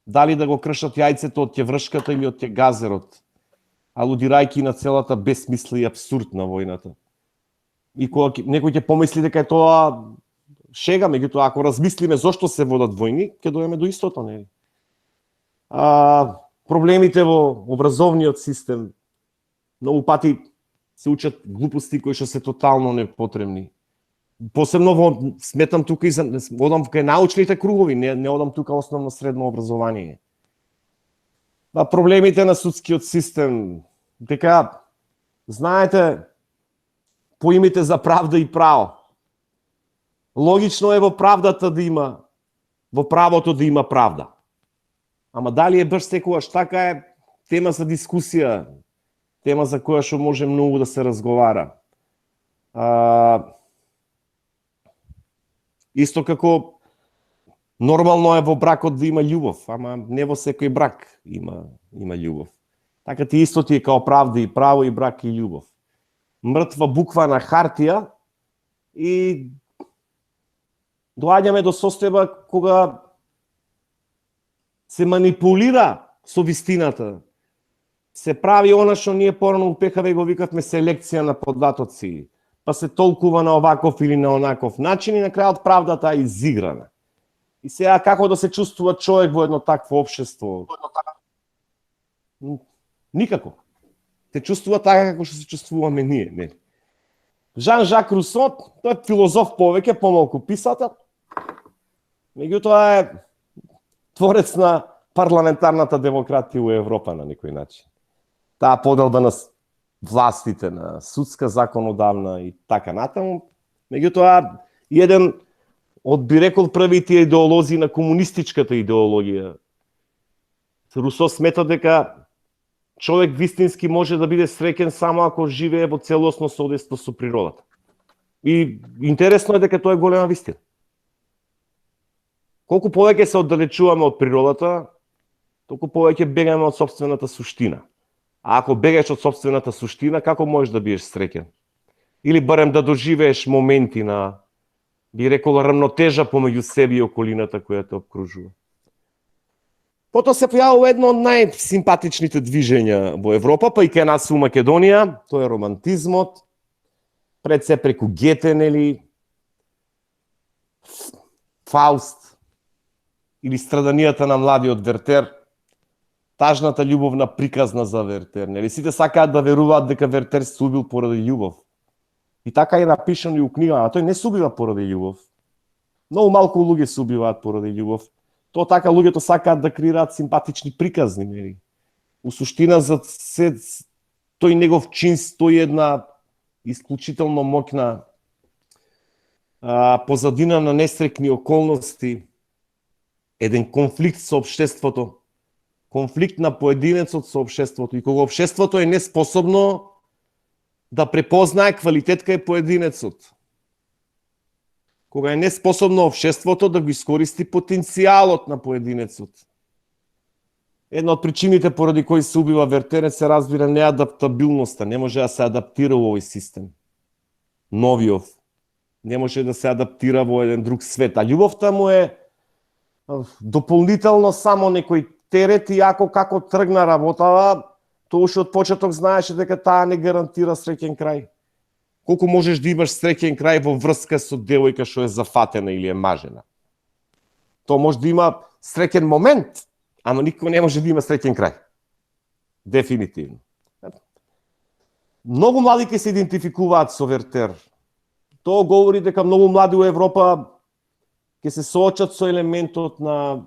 дали да го кршат јајцето од ќевршката или од ќегазерот, алудирајќи на целата безсмисла и абсурд на војната. И кога некој ќе помисли дека е тоа шега, меѓутоа ако размислиме зошто се водат војни, ќе дојдеме до истото, нели? Проблемите во образовниот систем, многу пати се учат глупости кои што се тотално непотребни. Посебно сметам тука и одам кај научните кругови, не одам тука основно средно образование. Проблемите на судскиот систем, дека знаете поимите за правда и право. Логично е во правдата да има, во правото да има правда. Ама дали е баш секогаш така е тема за дискусија, тема за која што може многу да се разговара. Исто како нормално е во бракот да има љубов, ама не во секој брак има љубов. Така ти исто ти е као правда и право и брак и љубов. Мртва буква на хартија и доаѓаме до состојба кога се манипулира со вистината. Се прави она што ние порано упекаве го викавме селекција на податоци, па се толкува на оваков или на онаков начин и на крајот правдата е изиграна. И сега како да се чувствува човек во едно такво општество? Никако. Се чувствува така како што се чувствуваме ние, нели? Жан-Жак Русо, тој е филозоф повеќе, помалку писател. Меѓутоа е творец на парламентарната демократија во Европа на некој начин. Таа поделба на властите, на судска, законодавна и така натаму. Меѓутоа, еден од, би рекол, првите идеолози на комунистичката идеологија. Русо смета дека човек вистински може да биде среќен само ако живее во целосно соодейство со природата. И интересно е дека тоа е голема вистина. Колку повеќе се оддалечуваме од природата, толку повеќе бегаме од сопствената суштина. А ако бегаш од сопствената суштина, како можеш да бидеш среќен? Или барем да доживееш моменти на, би рекол, рамнотежа помеѓу себе и околината која те обкружува. Потоа се појавува едно од најсимпатичните движења во Европа, па и кај нас у Македонија, тоа е романтизмот, пред се преку Гете, нели, Фауст, или страданијата на младиот Вертер, тажната љубовна приказна за Вертер, нели, сите сакаат да веруваат дека Вертер се убил поради љубов. И така е напишано и у книга, а тој не се убива поради љубов. Многу малку луѓе се убиваат поради љубов. Тоа така луѓето сакаат да креираат симпатични приказни, нели. У суштина за се тој негов чин стои една исклучително моќна позадина на несрекни околности, еден конфликт со општеството, конфликт на поединецот со општеството. И кога општеството е неспособно да препознае квалитет кај поединецот, кога е неспособно општеството да го искористи потенцијалот на поединецот. Една од причините поради кои се убива Вертер се разбира неадаптабилноста, не може да се адаптира во овој систем. Новиов не може да се адаптира во еден друг свет, а љубовта му е дополнително само некој терет и како тргна работава, тоа уште од почеток знаеше дека таа не гарантира среќен крај. Колку можеш да имаш среќен крај во врска со девојка што е зафатена или е мажена? Тоа може да има среќен момент, ама никој не може да има среќен крај. Дефинитивно. Многу млади ќе се идентификуваат со Вертер. Тоа говори дека многу млади во Европа ќе се соочат со елементот на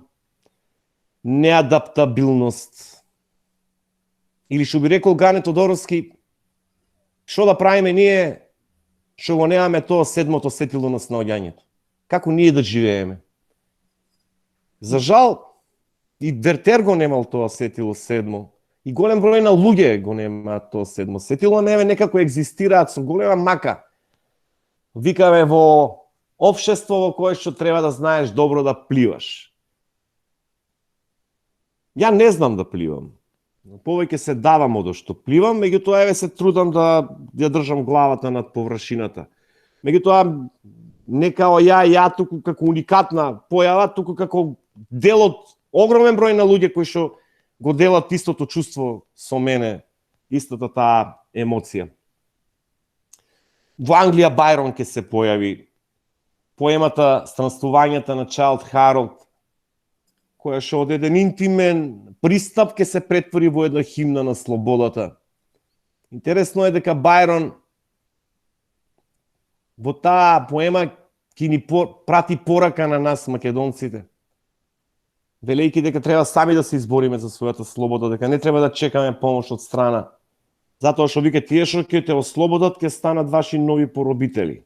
неадаптабилност. Или што би рекол Гане Тодоровски, што да правиме ние, што го немаме тоа седмото сетило на снаоѓањето. како ние да живееме. За жал, и Вертер го немал тоа сетило седмо, и голем број на луѓе го немаат тоа седмо сетило, неве некако екзистираат со голема мака. Викаме во општество во кое што треба да знаеш добро да пливаш. Ја не знам да пливам. Повеќе се давам од што пливам, меѓутоа еве се трудам да ја држам главата над површината. Меѓутоа не као ја туку како уникатна појава, туку како дел од огромен број на луѓе кои што го делат истото чувство со мене, истата таа емоција. Во Англија Байрон ќе се појави. Поемата Странствувањата на Чайлд Харолд, која што од еден интимен пристап ќе се претвори во една химна на слободата. Интересно е дека Байрон во таа поема ќе ни прати порака на нас, македонците, велејќи дека треба сами да се избориме за својата слобода, дека не треба да чекаме помош од страна. Затоа што вика тие што ќе те ослободат ќе станат ваши нови поробители.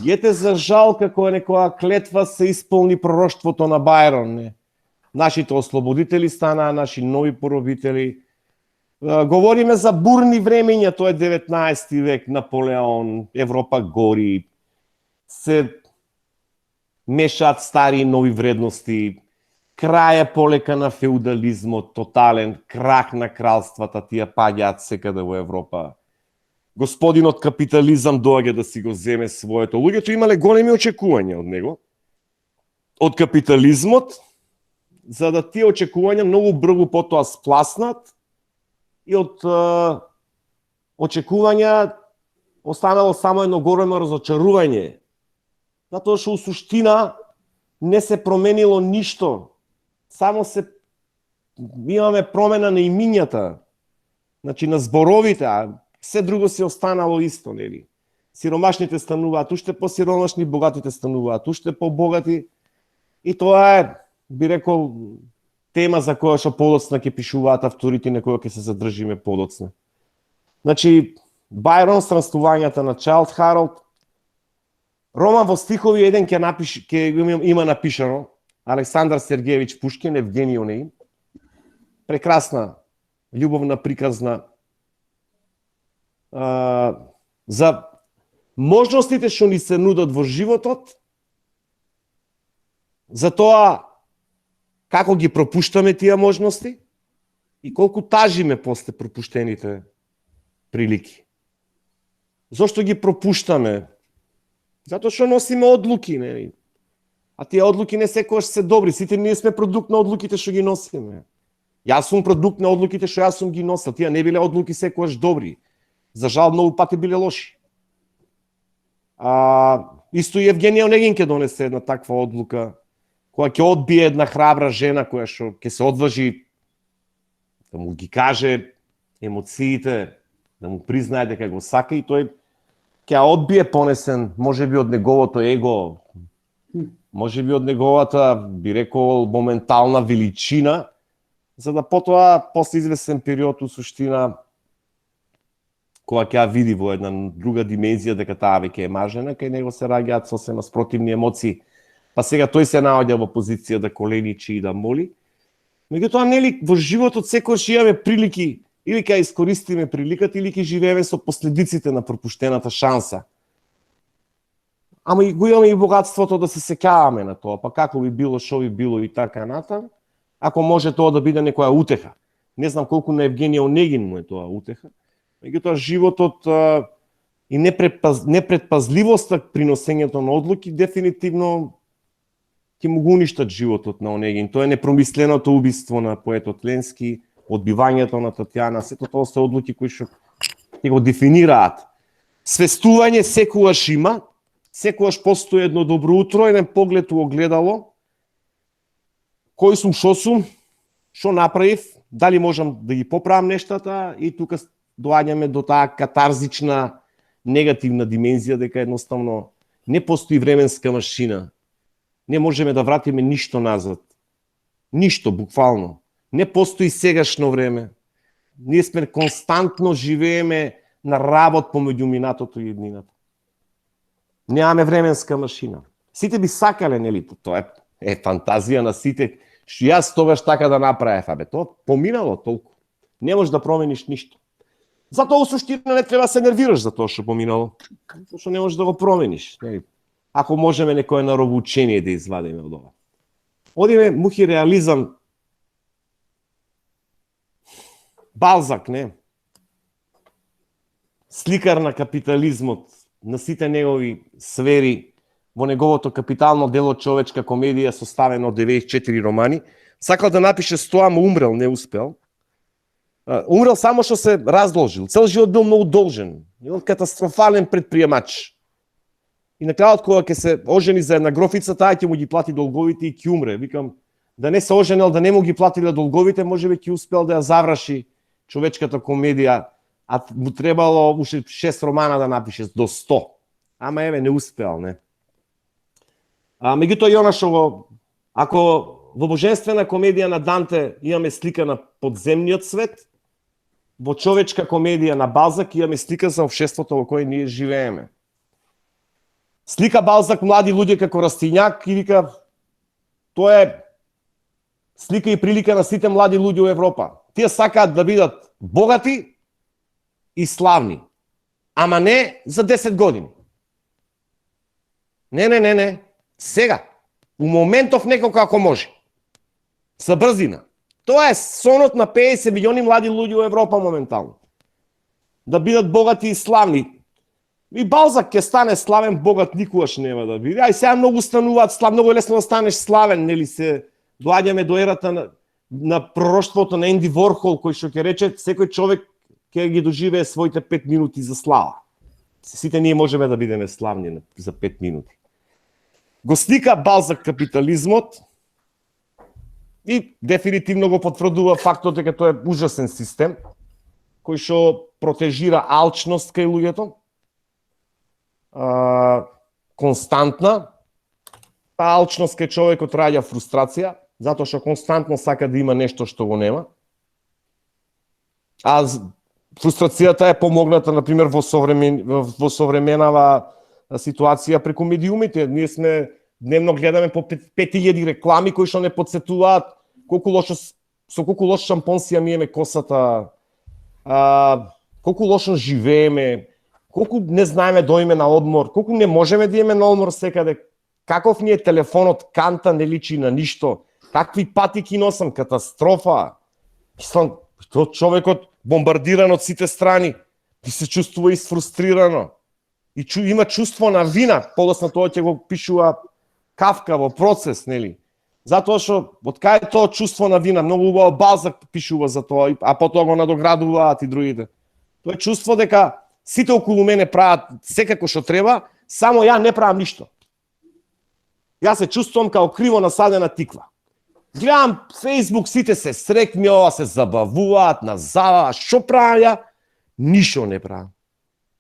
Ете за жал како некоја клетва се исполни пророштвото на Байрон. Не? Нашите ослободители станаа наши нови поробители. Говориме за бурни времења, тоа е 19 век, Наполеон, Европа гори, се мешаат стари и нови вредности, крај е полека на феудализмот, тотален крах на кралствата, тие паѓаат секаде во Европа. Господинот капитализам доаѓа да си го земе своето. Луѓето имале големи очекувања од него, од капитализмот, за да тие очекувања многу брзо потоа спласнат и од очекувања останало само едно големо разочарување. Затоа што у суштина не се променило ништо. Само имаме промена на имињата, значи на зборовите, а се друго се останало исто, нели? Сиромашните стануваат уште посиромашни, богатите стануваат уште побогати. И тоа е, би рекол, тема за која што подоцна ќе пишуваат авторите, на која ќе се задржиме подоцна. Значи, Байрон, Странствувањата на Чайлд Харолд, роман во стихови еден ќе има напишано, Александар Сергеевич Пушкин, Евгений Онеин. Прекрасна, љубовна приказна за можностите што ни се нудат во животот, за тоа како ги пропуштаме тие можности и колку тажиме после пропуштените прилики. Зошто ги пропуштаме? Затоа што носиме одлуки, нели? А тие одлуки не секогаш се добри, сите ние сме продукт на одлуките што ги носиме. Јас сум продукт на одлуките што јас сум ги носил, тие не биле одлуки секогаш добри. За жал многу пати биле лоши. Исто и Евгенија Онегин ќе донесе една таква одлука, која ќе одбие една храбра жена која што ќе се одважи да му ги каже емоциите, да му признае дека го сака и тој ќе одбие понесен, можеби од неговото его, можеби од неговата, би рекол, моментална величина, за да потоа, после известен период, у суштина, кога ќе ја види во една друга димензија дека таа веќе е мажена, кај него се раѓаат сосема спротивни емоции. Па сега тој се наоѓа во позиција да коленичи и да моли. Меѓутоа, нели, во животот секогаш имаме прилики, или ќе искористиме приликата, или ќе живееме со последиците на пропуштената шанса. Ама и го имаме и богатството да се сеќаваме на тоа, па како би било, шо би било и така натам, ако може тоа да биде некоја утеха. Не знам колку на Евгенија Онегин му е тоа утеха. Меѓутоа, животот и непредпазливоста при носењето на одлуки дефинитивно ќе му го уништат животот на Онегин. Тоа е непромисленото убиство на поетот Ленски, одбивањето на Татјана, сето тоа се одлуки кои што ќе го дефинираат. Свестување секогаш има, секогаш постои едно добро утро, еден поглед у огледало, кој сум, што направив, дали можам да ги поправам нештата, и тука доаѓаме до таа катарзична негативна димензија дека едноставно не постои временска машина. Не можеме да вратиме ништо назад. Ништо, буквално. Не постои сегашно време. Ние сме константно живееме на работ помеѓу минатото и иднината. Немаме временска машина. Сите би сакале, нели, тоа е фантазија на сите, што јас тогаш така да направев, тоа поминало толку. Не можеш да промениш ништо. Затоа у суштина не треба да се нервираш за тоа што поминало, затоа што не можеш да го промениш, нели? Ако можеме некое наробучение да извадиме од ова. Одиме мухи реализам. Балзак, не? Сликар на капитализмот, на сите негови сфери, во неговото капитално дело човечка комедија составено од 94 романи, сакал да напише 100, ама умрел, не успел. Умрел само што се разложил. Цел живот бил многу должен. Бил катастрофален предприемач. И на крајот кога ќе се ожени за една грофица, таа ќе му ги плати долговите и ќе умре. Викам, да не се оженел, да не му ги платиле долговите, можеби ќе успел да ја заврши човечката комедија, а му требало уште 6 романа да напише до 100. Ама еве не успел, не. Меѓутоа и она што го, ако во божествена комедија на Данте имаме слика на подземниот свет, во човечка комедија на Балзак имаме слика за општеството во кое ние живееме. Слика Балзак млади луѓе како растињак и вика, тоа е слика и прилика на сите млади луѓе во Европа. Тие сакаат да бидат богати и славни, ама не за 10 години. Не. Сега, у моментов некако како може. Со брзина. Тоа е сонот на 50 милиони млади луѓе во Европа моментално. Да бидат богати и славни. И Балзак ќе стане славен, богат никогаш нема да биде. Ај сега многу стануваат славни, многу е лесно да станеш славен, нели се доаѓаме до ерата на пророштвото на Енди Ворхол, кој што ќе рече секој човек ќе ги доживее своите 5 минути за слава. Сите ние можеме да бидеме славни за 5 минути. Го слика Балзак капитализмот и дефинитивно го потврдува фактот дека тоа е ужасен систем кој што протежира алчност кај луѓето, константна. Таа алчност кај човекот раѓа фрустрација, затоа што константно сака да има нешто што го нема. А фрустрацијата е помогната, например, во современава ситуација преку медиумите. Ние сме дневно гледаме по 5000 реклами кои што не потсетуваат со колку лош шампон си ја миеме косата, колку лошо живееме, колку не знаеме да одиме на одмор, колку не можеме да идеме на одмор секаде, каков ни е телефонот, канта не личи на ништо, какви патики носам, катастрофа. Мислам, тоа човекот бомбардиран од сите страни, ти се чувствува изфрустрирано. И има чувство на вина, подоцна тоа ќе го пишува Кафка во Процес, нели? Затоа што од кај тоа чувство на вина, многу убаво Балзак пишува за тоа, а потоа го надоградуваат и другите. Тоа е чувство дека сите околу мене прават секако што треба, само ја не правам ништо. Јас се чувствувам као криво насадена тиква. Гледам Facebook, сите се срекни, ова се забавуваат, на зала, што правам ја? Ништо не правам.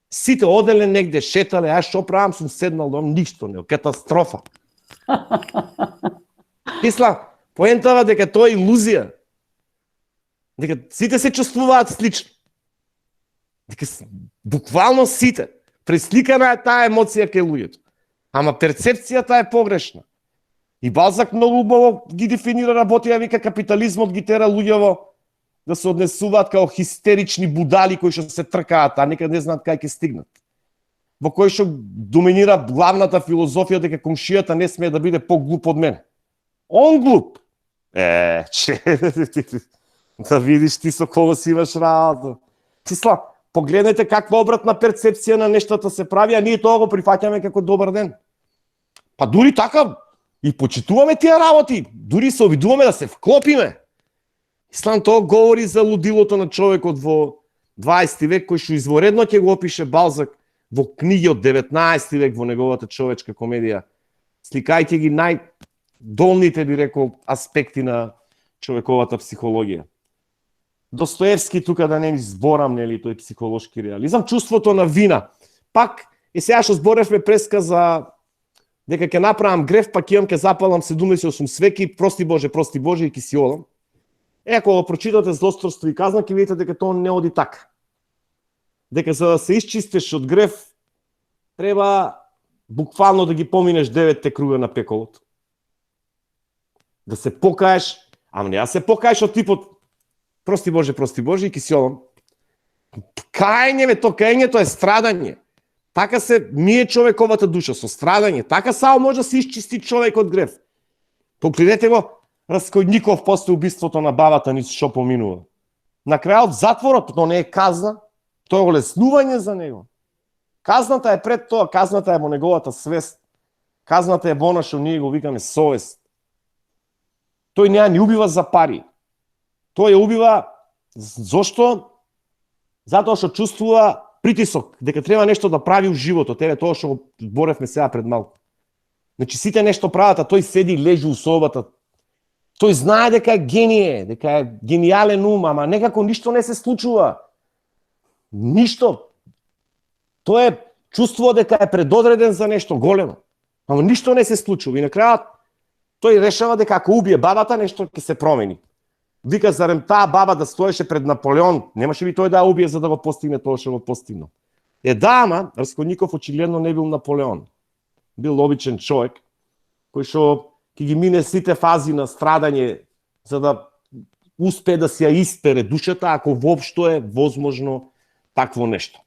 Сите оделе негде, шетале, а што правам, сум седнал дом, ништо не, катастрофа. Мислам, поентава дека тоа е илузија. Дека сите се чувствуваат слично. Дека буквално сите. Пресликана е таа емоција кај луѓето. Ама перцепцијата е погрешна. И Балзак многу убаво ги дефинира работија, вика капитализмот ги тера луѓево да се однесуваат као хистерични будали кои што се тркаат, а некад не знаат кај ќе стигнат. Во кој што доминира главната филозофија дека комшијата не смее да биде поглуп од мене. Он глуп. Да видиш ти со кого си имаш работа. Числа, погледнете каква обратна перцепција на нештата се прави, а ние тоа го прифаќаме како добар ден. Па дури така и почитуваме тие работи, дури се обидуваме да се вклопиме. Ислам тоа говори за лудилото на човекот во 20 век, кој што изворедно ќе го опише Балзак во книги од 19 век во неговата човечка комедија, сликајќи ги најдолните, би рекол, аспекти на човековата психологија. Достоевски, тука да не ни зборам, нели, тој психолошки реализам, чувството на вина. Пак, и сега што зборевме преска за дека ќе направам греф, пак имам ќе запалам 78 свеки, прости Боже, и ќе си одам. Ако го прочитате Злосторство и казна, ќе видите дека тоа не оди така. Дека за да се исчистиш од греф, треба буквално да ги поминеш 9 круга на пеколот. Да се покаеш, ама не да се покаеш од типот прости Боже и кисјолом. Кајањето е страдање. Така се мие човековата душа со страдање. Така само може да се исчисти човек од грев. Погледнете го Раскојников после убиството на бабата низ што поминува. На крајот затворот, но не е казна, тоа е олеснување за него. Казната е пред тоа, казната е во неговата свест. Казната е во она што ние го викаме совест. Тој не ја ни убива за пари. Тој ја убива зошто? Затоа што чувствува притисок, дека треба нешто да прави во животот, еве тоа што го боревме сега пред малку. Значи сите нешто прават, а тој седи лежи у собата. Тој знае дека е гение, дека е гениален ум, ама некако ништо не се случува. Ништо. Тој е чувствува дека е предодреден за нешто големо. Ама ништо не се случува и на крајот тој решава дека ако убие бабата, нешто ќе се промени. Вика, зарем таа баба да стоеше пред Наполеон, немаше би тој да ја убие за да го постигне тоа што го постигнал. Да, ама Раскојников очигледно не бил Наполеон. Бил обичен човек, кој што ќе ги мине сите фази на страдање за да успее да си ја испере душата, ако воопшто е возможно такво нешто.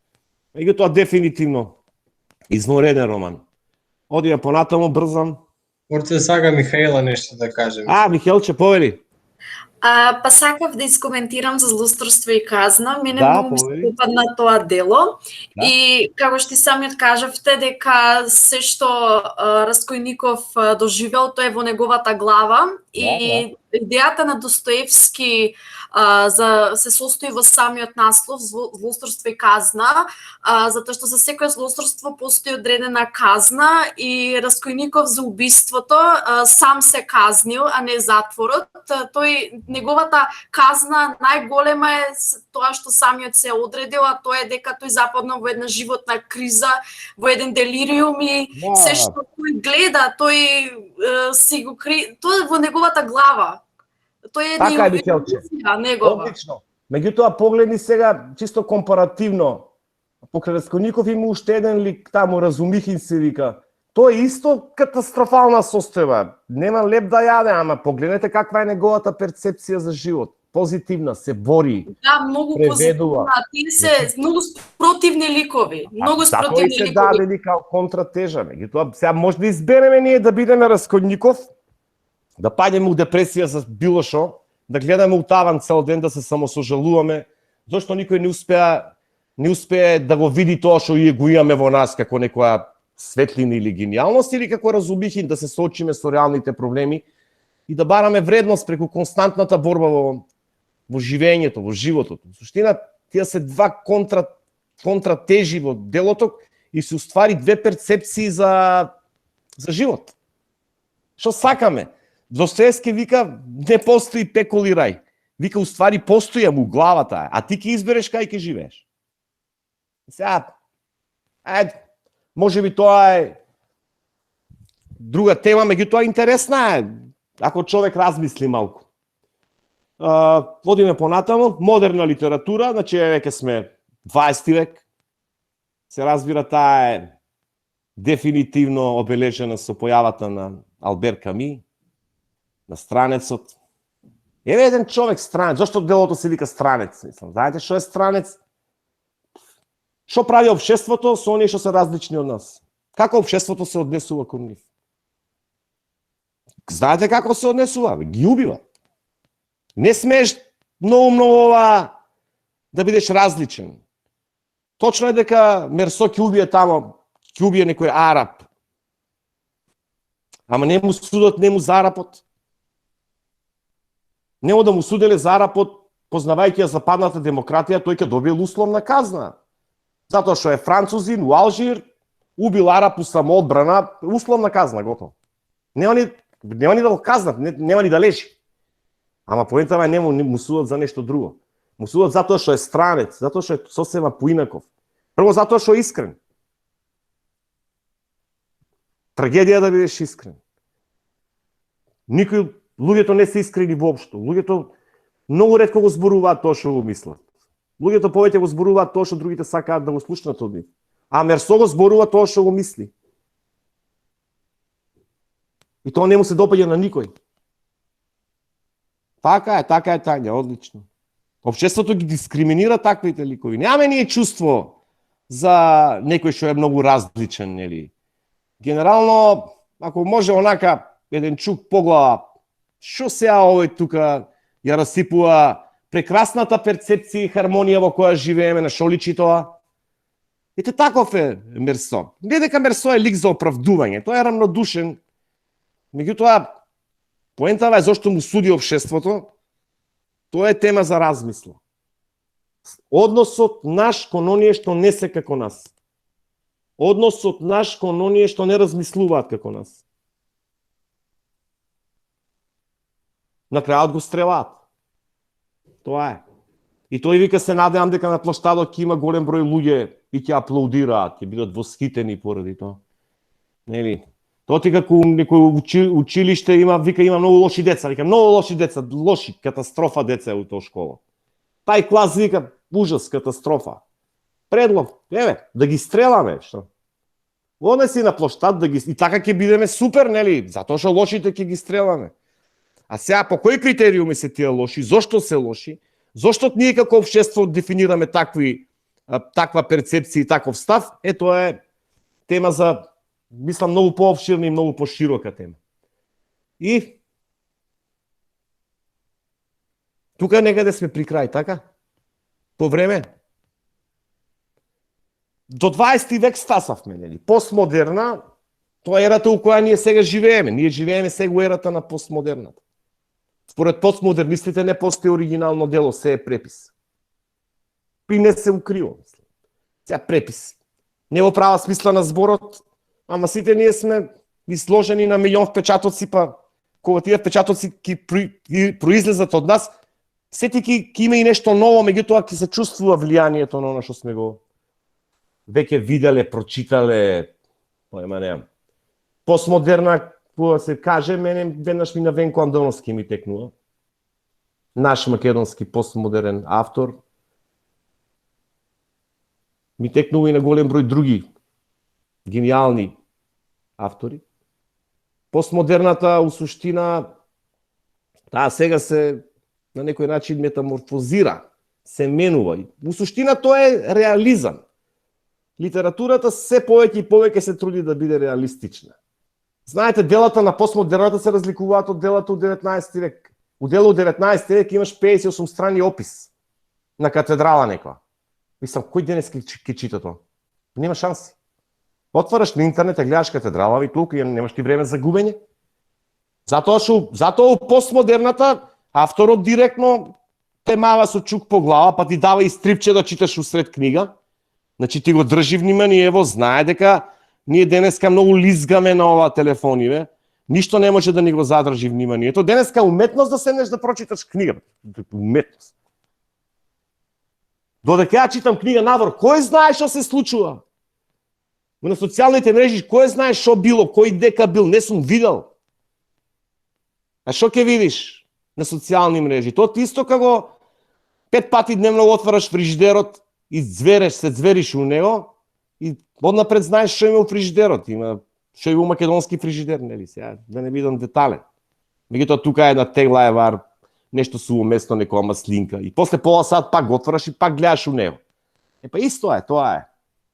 Меѓутоа дефинитивно извонреден роман. Одиме понатаму, брзам. Орце сага Михаела нешто да кажем. Михаелче, повели. Па сакав да искоментирам за злосторство и казна. Мене Да, многу ми се повели. допадна тоа дело. Да. И како што самиот кажавте дека се што Раскојников доживел, тоа е во неговата глава. И идејата на Достоевски за се состои во самиот наслов злосторство и казна, затоа што за секое злосторство постои одредена казна и Раскојников за убиството сам се казнил, а не затворот. Тој неговата казна најголема е тоа што самиот се одредил, а тоа е дека тој западнал во една животна криза, во еден делириум и се што тој гледа, тој си го тоа е во неговата глава. Тој е Така е, Михелче. негова. Одлично. Меѓутоа погледни сега чисто компаративно. Покрај Раскојников има уште еден лик таму, Разумихин се вика. Тоа е исто катастрофална состојба. Нема леп да јаде, ама погледнете каква е неговата перцепција за живот. Позитивна, се бори. Да, многу преведува. позитивна. Тие се многу спротивни ликови. Многу спротивни Затоа и се ликови. даде као контратежа. Меѓутоа сега може да избереме ние да бидеме Раскојников, да паѓаме у депресија за било шо, да гледаме у таван цел ден, да се самосожалуваме, зашто никој не успее да го види тоа што го имаме во нас како некоја светлина или гениалност, или како Разумихин да се соочиме со реалните проблеми и да бараме вредност преку константната борба во живењето, во животот. Во суштина, тие се два контратежи во делото и се уствари две перцепции за живот. Што сакаме? Достоевски вика, не постои пекол и рај. Вика, уствари постои му главата, а ти ќе избереш кај ќе живееш. Сега, може би тоа е друга тема, меѓутоа интересна е, ако човек размисли малку. Одиме понатаму, модерна литература, значи веќе сме 20 век. Се разбира, таа е дефинитивно обележена со појавата на Албер Ками, на Странецот. Еве еден човек странец, зашто делото се вика Странец? Знаете што е Странец? Што прави општеството со оние што се различни од нас? Како општеството се однесува кон нив? Знаете како се однесува? Ги убива. Не смееш многу ова да бидеш различен. Точно е дека Мерсо ќе убие тамо, ќе убие некој араб. Ама не му судат, не му за арапот. Нема да му суделе за арапот, познавајќи ја западната демократија, тој ќе добие условна казна. Затоа што е французин, у Алжир, убил араб у самоодбрана, условна казна, готово. Нема ни да го казнат, нема ни да лежи. Ама поентава не му судат за нешто друго. Му судат затоа што е странец, затоа што е сосема поинаков. Прво затоа што е искрен. Трагедија да бидеш искрен. Луѓето не се искрени воопшто. Луѓето многу ретко го зборуваат тоа што го мислат. Луѓето повеќе го зборуваат тоа што другите сакаат да го слушнат од нив. А Мерсо го зборува тоа што го мисли. И тоа не му се допаѓа на никој. Така е, Тања, одлично. Општеството ги дискриминира таквите ликови. Немаме ние чувство за некој што е многу различен, нели? Генерално, ако може онака еден чук поглава, што сега овој тука ја расипува прекрасната перцепција и хармонија во која живееме, на што личи тоа? Ете таков е Мерсо. Не дека Мерсо е лик за оправдување, тој е рамнодушен. Меѓутоа, поентава е зашто му суди општеството, тоа е тема за размисла. Односот наш кон оние што не се како нас. Односот наш кон оние што не размислуваат како нас. На крајот го стрелаат. Тоа е. И тој вика се надевам дека на площадот ќе има голем број луѓе и ќе аплаудираат, ќе бидат восхитени поради тоа. Нели? Тоа ти како некој училиште вика има многу лоши деца, вика многу лоши деца, лоши, катастрофа деца е у тоа школа. Тај клас вика ужас, катастрофа. Предлог, да ги стреламе, што? Одеси на площад да ги и така ќе бидеме супер, нели? Затоа што лошите ќе ги стреламе. А сега по кои критериуми се тие лоши? Зошто се лоши? Зошто ние како општество дефинираме таква перцепција и таков став? Тоа е тема за, мислам, многу поопширна и многу поширока тема. И тука некаде сме при крај, така? По време до 20 век стасавме, нели? Постмодерна, тоа е ерата у која ние сега живееме. Ние живееме сега у ерата на постмодерната. Според постмодернистите не постои оригинално дело, се е препис. И не се укриво, мислам. Сега препис. Не во права смисла на зборот, ама сите ние сме изложени на милион впечатоци, па кога тие впечатоци ќе произлезат од нас, сети ќе има и нешто ново, меѓутоа ќе се чувствува влијанието на оно што сме го веќе виделе, прочитале, немам. Постмодерна, кога се каже, мене веднаш ми на Венко Андоновски ми текнува. Наш македонски постмодерен автор. Ми текнува и на голем број други гениални автори. Постмодерната у суштина, таа сега се на некој начин метаморфозира, се менува. У суштина тоа е реализам. Литературата се повеќе и повеќе се труди да биде реалистична. Знаете, делата на постмодерната се разликуваат од делата од 19 век. У дело од 19 век имаш 58 страни опис на катедрала некоја. Мислам, кој денес ќе чита тоа? Нема шанси. Отвараш на интернет, гледаш катедрала и толку немаш ти време за губење. Затоа у постмодерната авторот директно те мава со чук по глава, па ти дава и стрипче да читаш усред книга. Значи ти го држи вниманиево, знае дека ние денеска многу лизгаме на ова телефони, ништо не може да ни го задржи вниманието. Денеска уметност да седнеш да прочиташ книга. Уметност. Додека ја читам книга навор, кој знае што се случува? На социјалните мрежи, кој знае што било, кој дека бил, не сум видел. А што ќе видиш на социјални мрежи? Тоа исто како 5 пати дневно отвараш фрижидерот и се звериш у него и однапред знаеш што има у фрижидерот. Има што има у македонски фрижидер, нели сега, да не бидам детален. Меѓутоа тука е на тегла евар нешто сувоместно, некоја маслинка. И после пола сат пак го отвараш и пак гледаш у него. Па исто е, тоа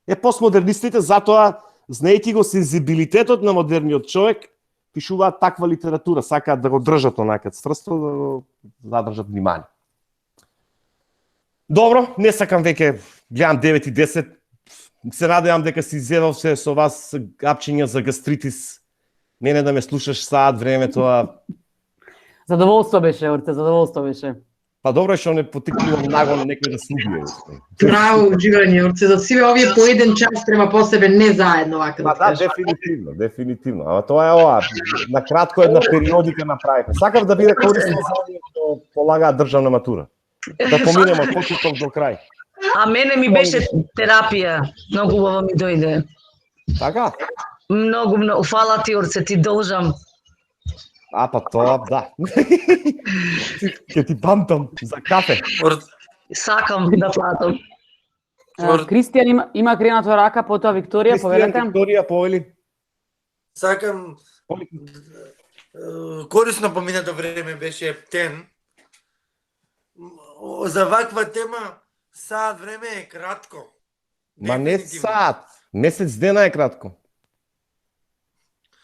е. Постмодернистите затоа, знаејќи го сензибилитетот на модерниот човек, пишуваат таква литература, сакаат да го држат онака цврсто, да го задржат внимание. Добро, не сакам веќе, гледам 9 и 10, се надевам дека си изедов се со вас апчиња за гастритис, мене да ме слушаш саат време, тоа... Задоволство беше, Орце, задоволство беше. Па добро што не потикнувам нагон некој да се убие. Право уживање, Орце, за сиве овие по еден час према по себе, не заедно, вака да кажеш. Дефинитивно. Ама тоа е ова, на кратко една периодика направивме. Сакав да биде корисно за оние што полагаат државна матура. Да поминеме од почеток до крај. А мене ми беше терапија, многу убаво ми дојде. Така? Многу, фала ти, Орце, ти должам. А, па тоа, да. Ке ти бантам за кафе. Сакам да платам. Кристијан има кренато рака, потоа Викторија, повелете. Викторија, повели. Сакам корисно поминато време беше тен. За ваква тема саат време е кратко. Ма не Дефинитивно. саат, месец дена е кратко.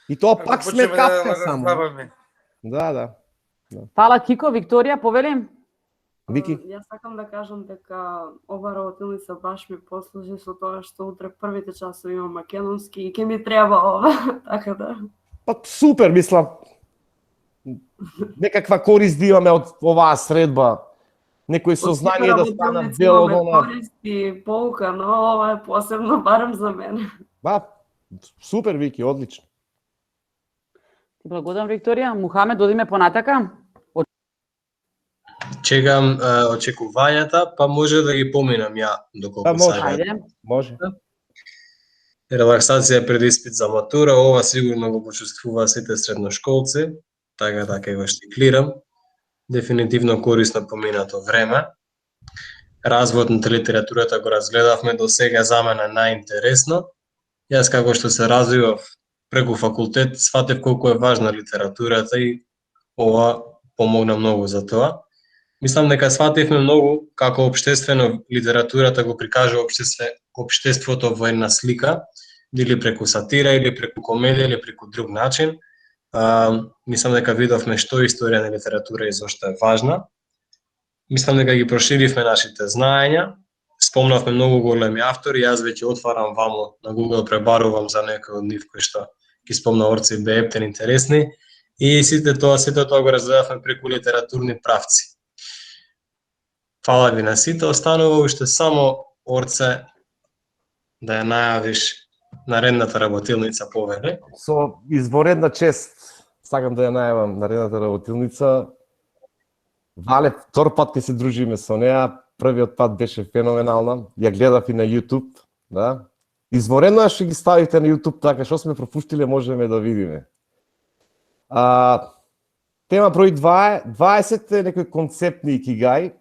И тоа Ако пак сме почнеме капка да само. разглаваме. Да. Фала Кико, Викторија, повели. Вики. Јас сакам да кажам дека ова работилница баш ми послужи со тоа што утре првите часови имам македонски и ќе ми треба ова, така да. Па супер, мислам. Некаква корист да имаме од оваа средба. Некои сознание да станат дел од она. Користи, полка, но ова е посебно барем за мене. Ба, супер, Вики, одлично. Ти благодарам, Викторија. Мухамед, одиме понатака. Чекам очекувањата, па може да ги поминам ја доколку Да, може. сакате. Ајде. Може. Релаксација пред испит за матура, ова сигурно го почувствува сите средношколци, така да ќе го штиклирам. Дефинитивно корисно поминато време. Развојот на литературата го разгледавме до сега, за мене најинтересно. Јас како што се развивав преку факултет, сватев колку е важна литературата и ова помогна многу за тоа. Мислам дека свативме многу како општествено литературата го прикажува општеството во една слика, или преку сатира, или преку комедија, или преку друг начин. Мислам дека видовме што историја на литература и зошто е важна. Мислам дека ги проширивме нашите знаења, спомнавме многу големи автори, јас веќе отварам ваму на Google, пребарувам за некои од нив кои што ги спомна Орце и Беептен интересни, и сите тоа го разгледавме преку литературни правци. Фала ви на сите, останува уште само Орце да ја најавиш наредната работилница, повели. Со изворедна чест сакам да ја најавам наредната работилница. Вале, втор пат ќе се дружиме со неа. Првиот пат беше феноменална. Ја гледав и на YouTube, да. Изворедно е што ги ставите на YouTube, така што сме пропуштиле можеме да видиме. Тема број 2 е 20 е некој концептни икигај.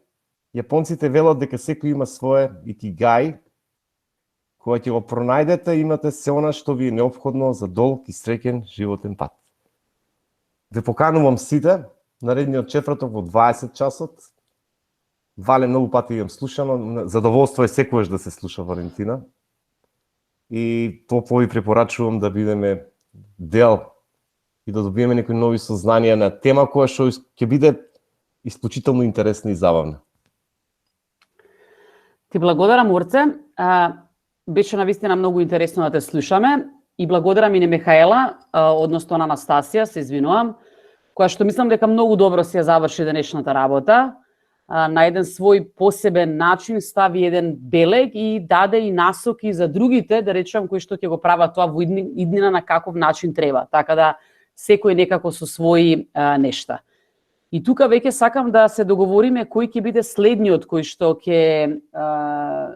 Јапонците велат дека секој има свое икигај. Кога ќе го пронајдете, имате се она што ви е неопходно за долг и среќен животен пат. Ве поканувам сите, наредниот четврток во 20 часот. Вале многу пати имам слушано, задоволство е секогаш да се слуша Валентина. И топло ви препорачувам да бидеме дел и да добиеме некои нови сознанија на тема која што ќе биде исклучително интересна и забавна. Ти благодарам, Орце. Беше навистина многу интересно да те слушаме и благодарам и на Михаела, односно на Анастасија, се извинувам, која што мислам дека многу добро се ја заврши денешната работа. На еден свој посебен начин стави еден белег и даде и насоки за другите, да речем, кои што ќе го прават тоа во иднина на каков начин треба. Така да секој некако со своји нешта. И тука веќе сакам да се договориме кој ќе биде следниот кој што ќе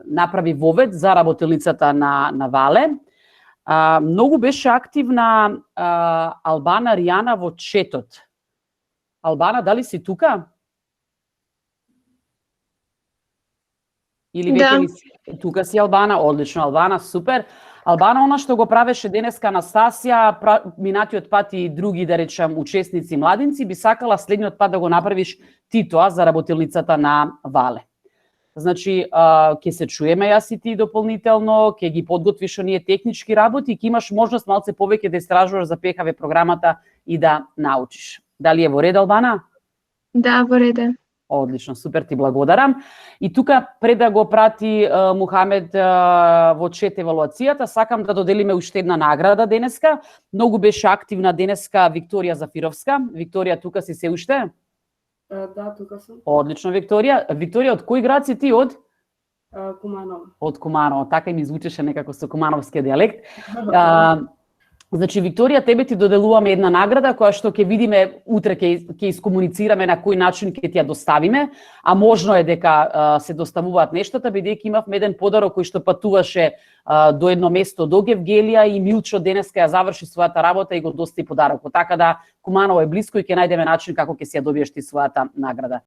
направи вовед за работилницата на Вале. Многу беше активна Албана Ријана во четот. Албана, дали си тука? Или веќе ли си? Тука си, Албана, одлично, Албана, супер. Албана, она што го правеше денеска Анастасија, минатиот пат и други, да речам, учесници младинци, би сакала следниот пат да го направиш ти тоа за работилницата на Вале. Значи, ќе се чуеме јас и ти дополнително, ќе ги подготвиш оние технички работи, ќе имаш можност малце повеќе да истражуваш за ПХВ програмата и да научиш. Дали е во ред, Албана? Да, во ред е. Одлично, супер, ти благодарам. И тука, пред да го прати Мухамед во чет евалуацијата, сакам да доделиме уште една награда денеска. Многу беше активна денеска Викторија Зафировска. Викторија, тука си се уште? Да, тука сум. Одлично, Викторија. Викторија, од кој град си ти? Од? Куманово. Од Куманово. Така и ми звучеше некако со кумановски дијалект. Значи, Викторија, тебе ти доделуваме една награда која што ќе видиме утре, ќе искомуницираме на кој начин ќе ти ја доставиме, а можно е дека се доставуваат нештата, бидејќи имавме еден подарок кој што патуваше до едно место до Гевгелија и Милчо денеска ја заврши својата работа и го достави подарокот. Така да Куманово е блиско и ќе најдеме начин како ќе си ја добиеш ти својата награда.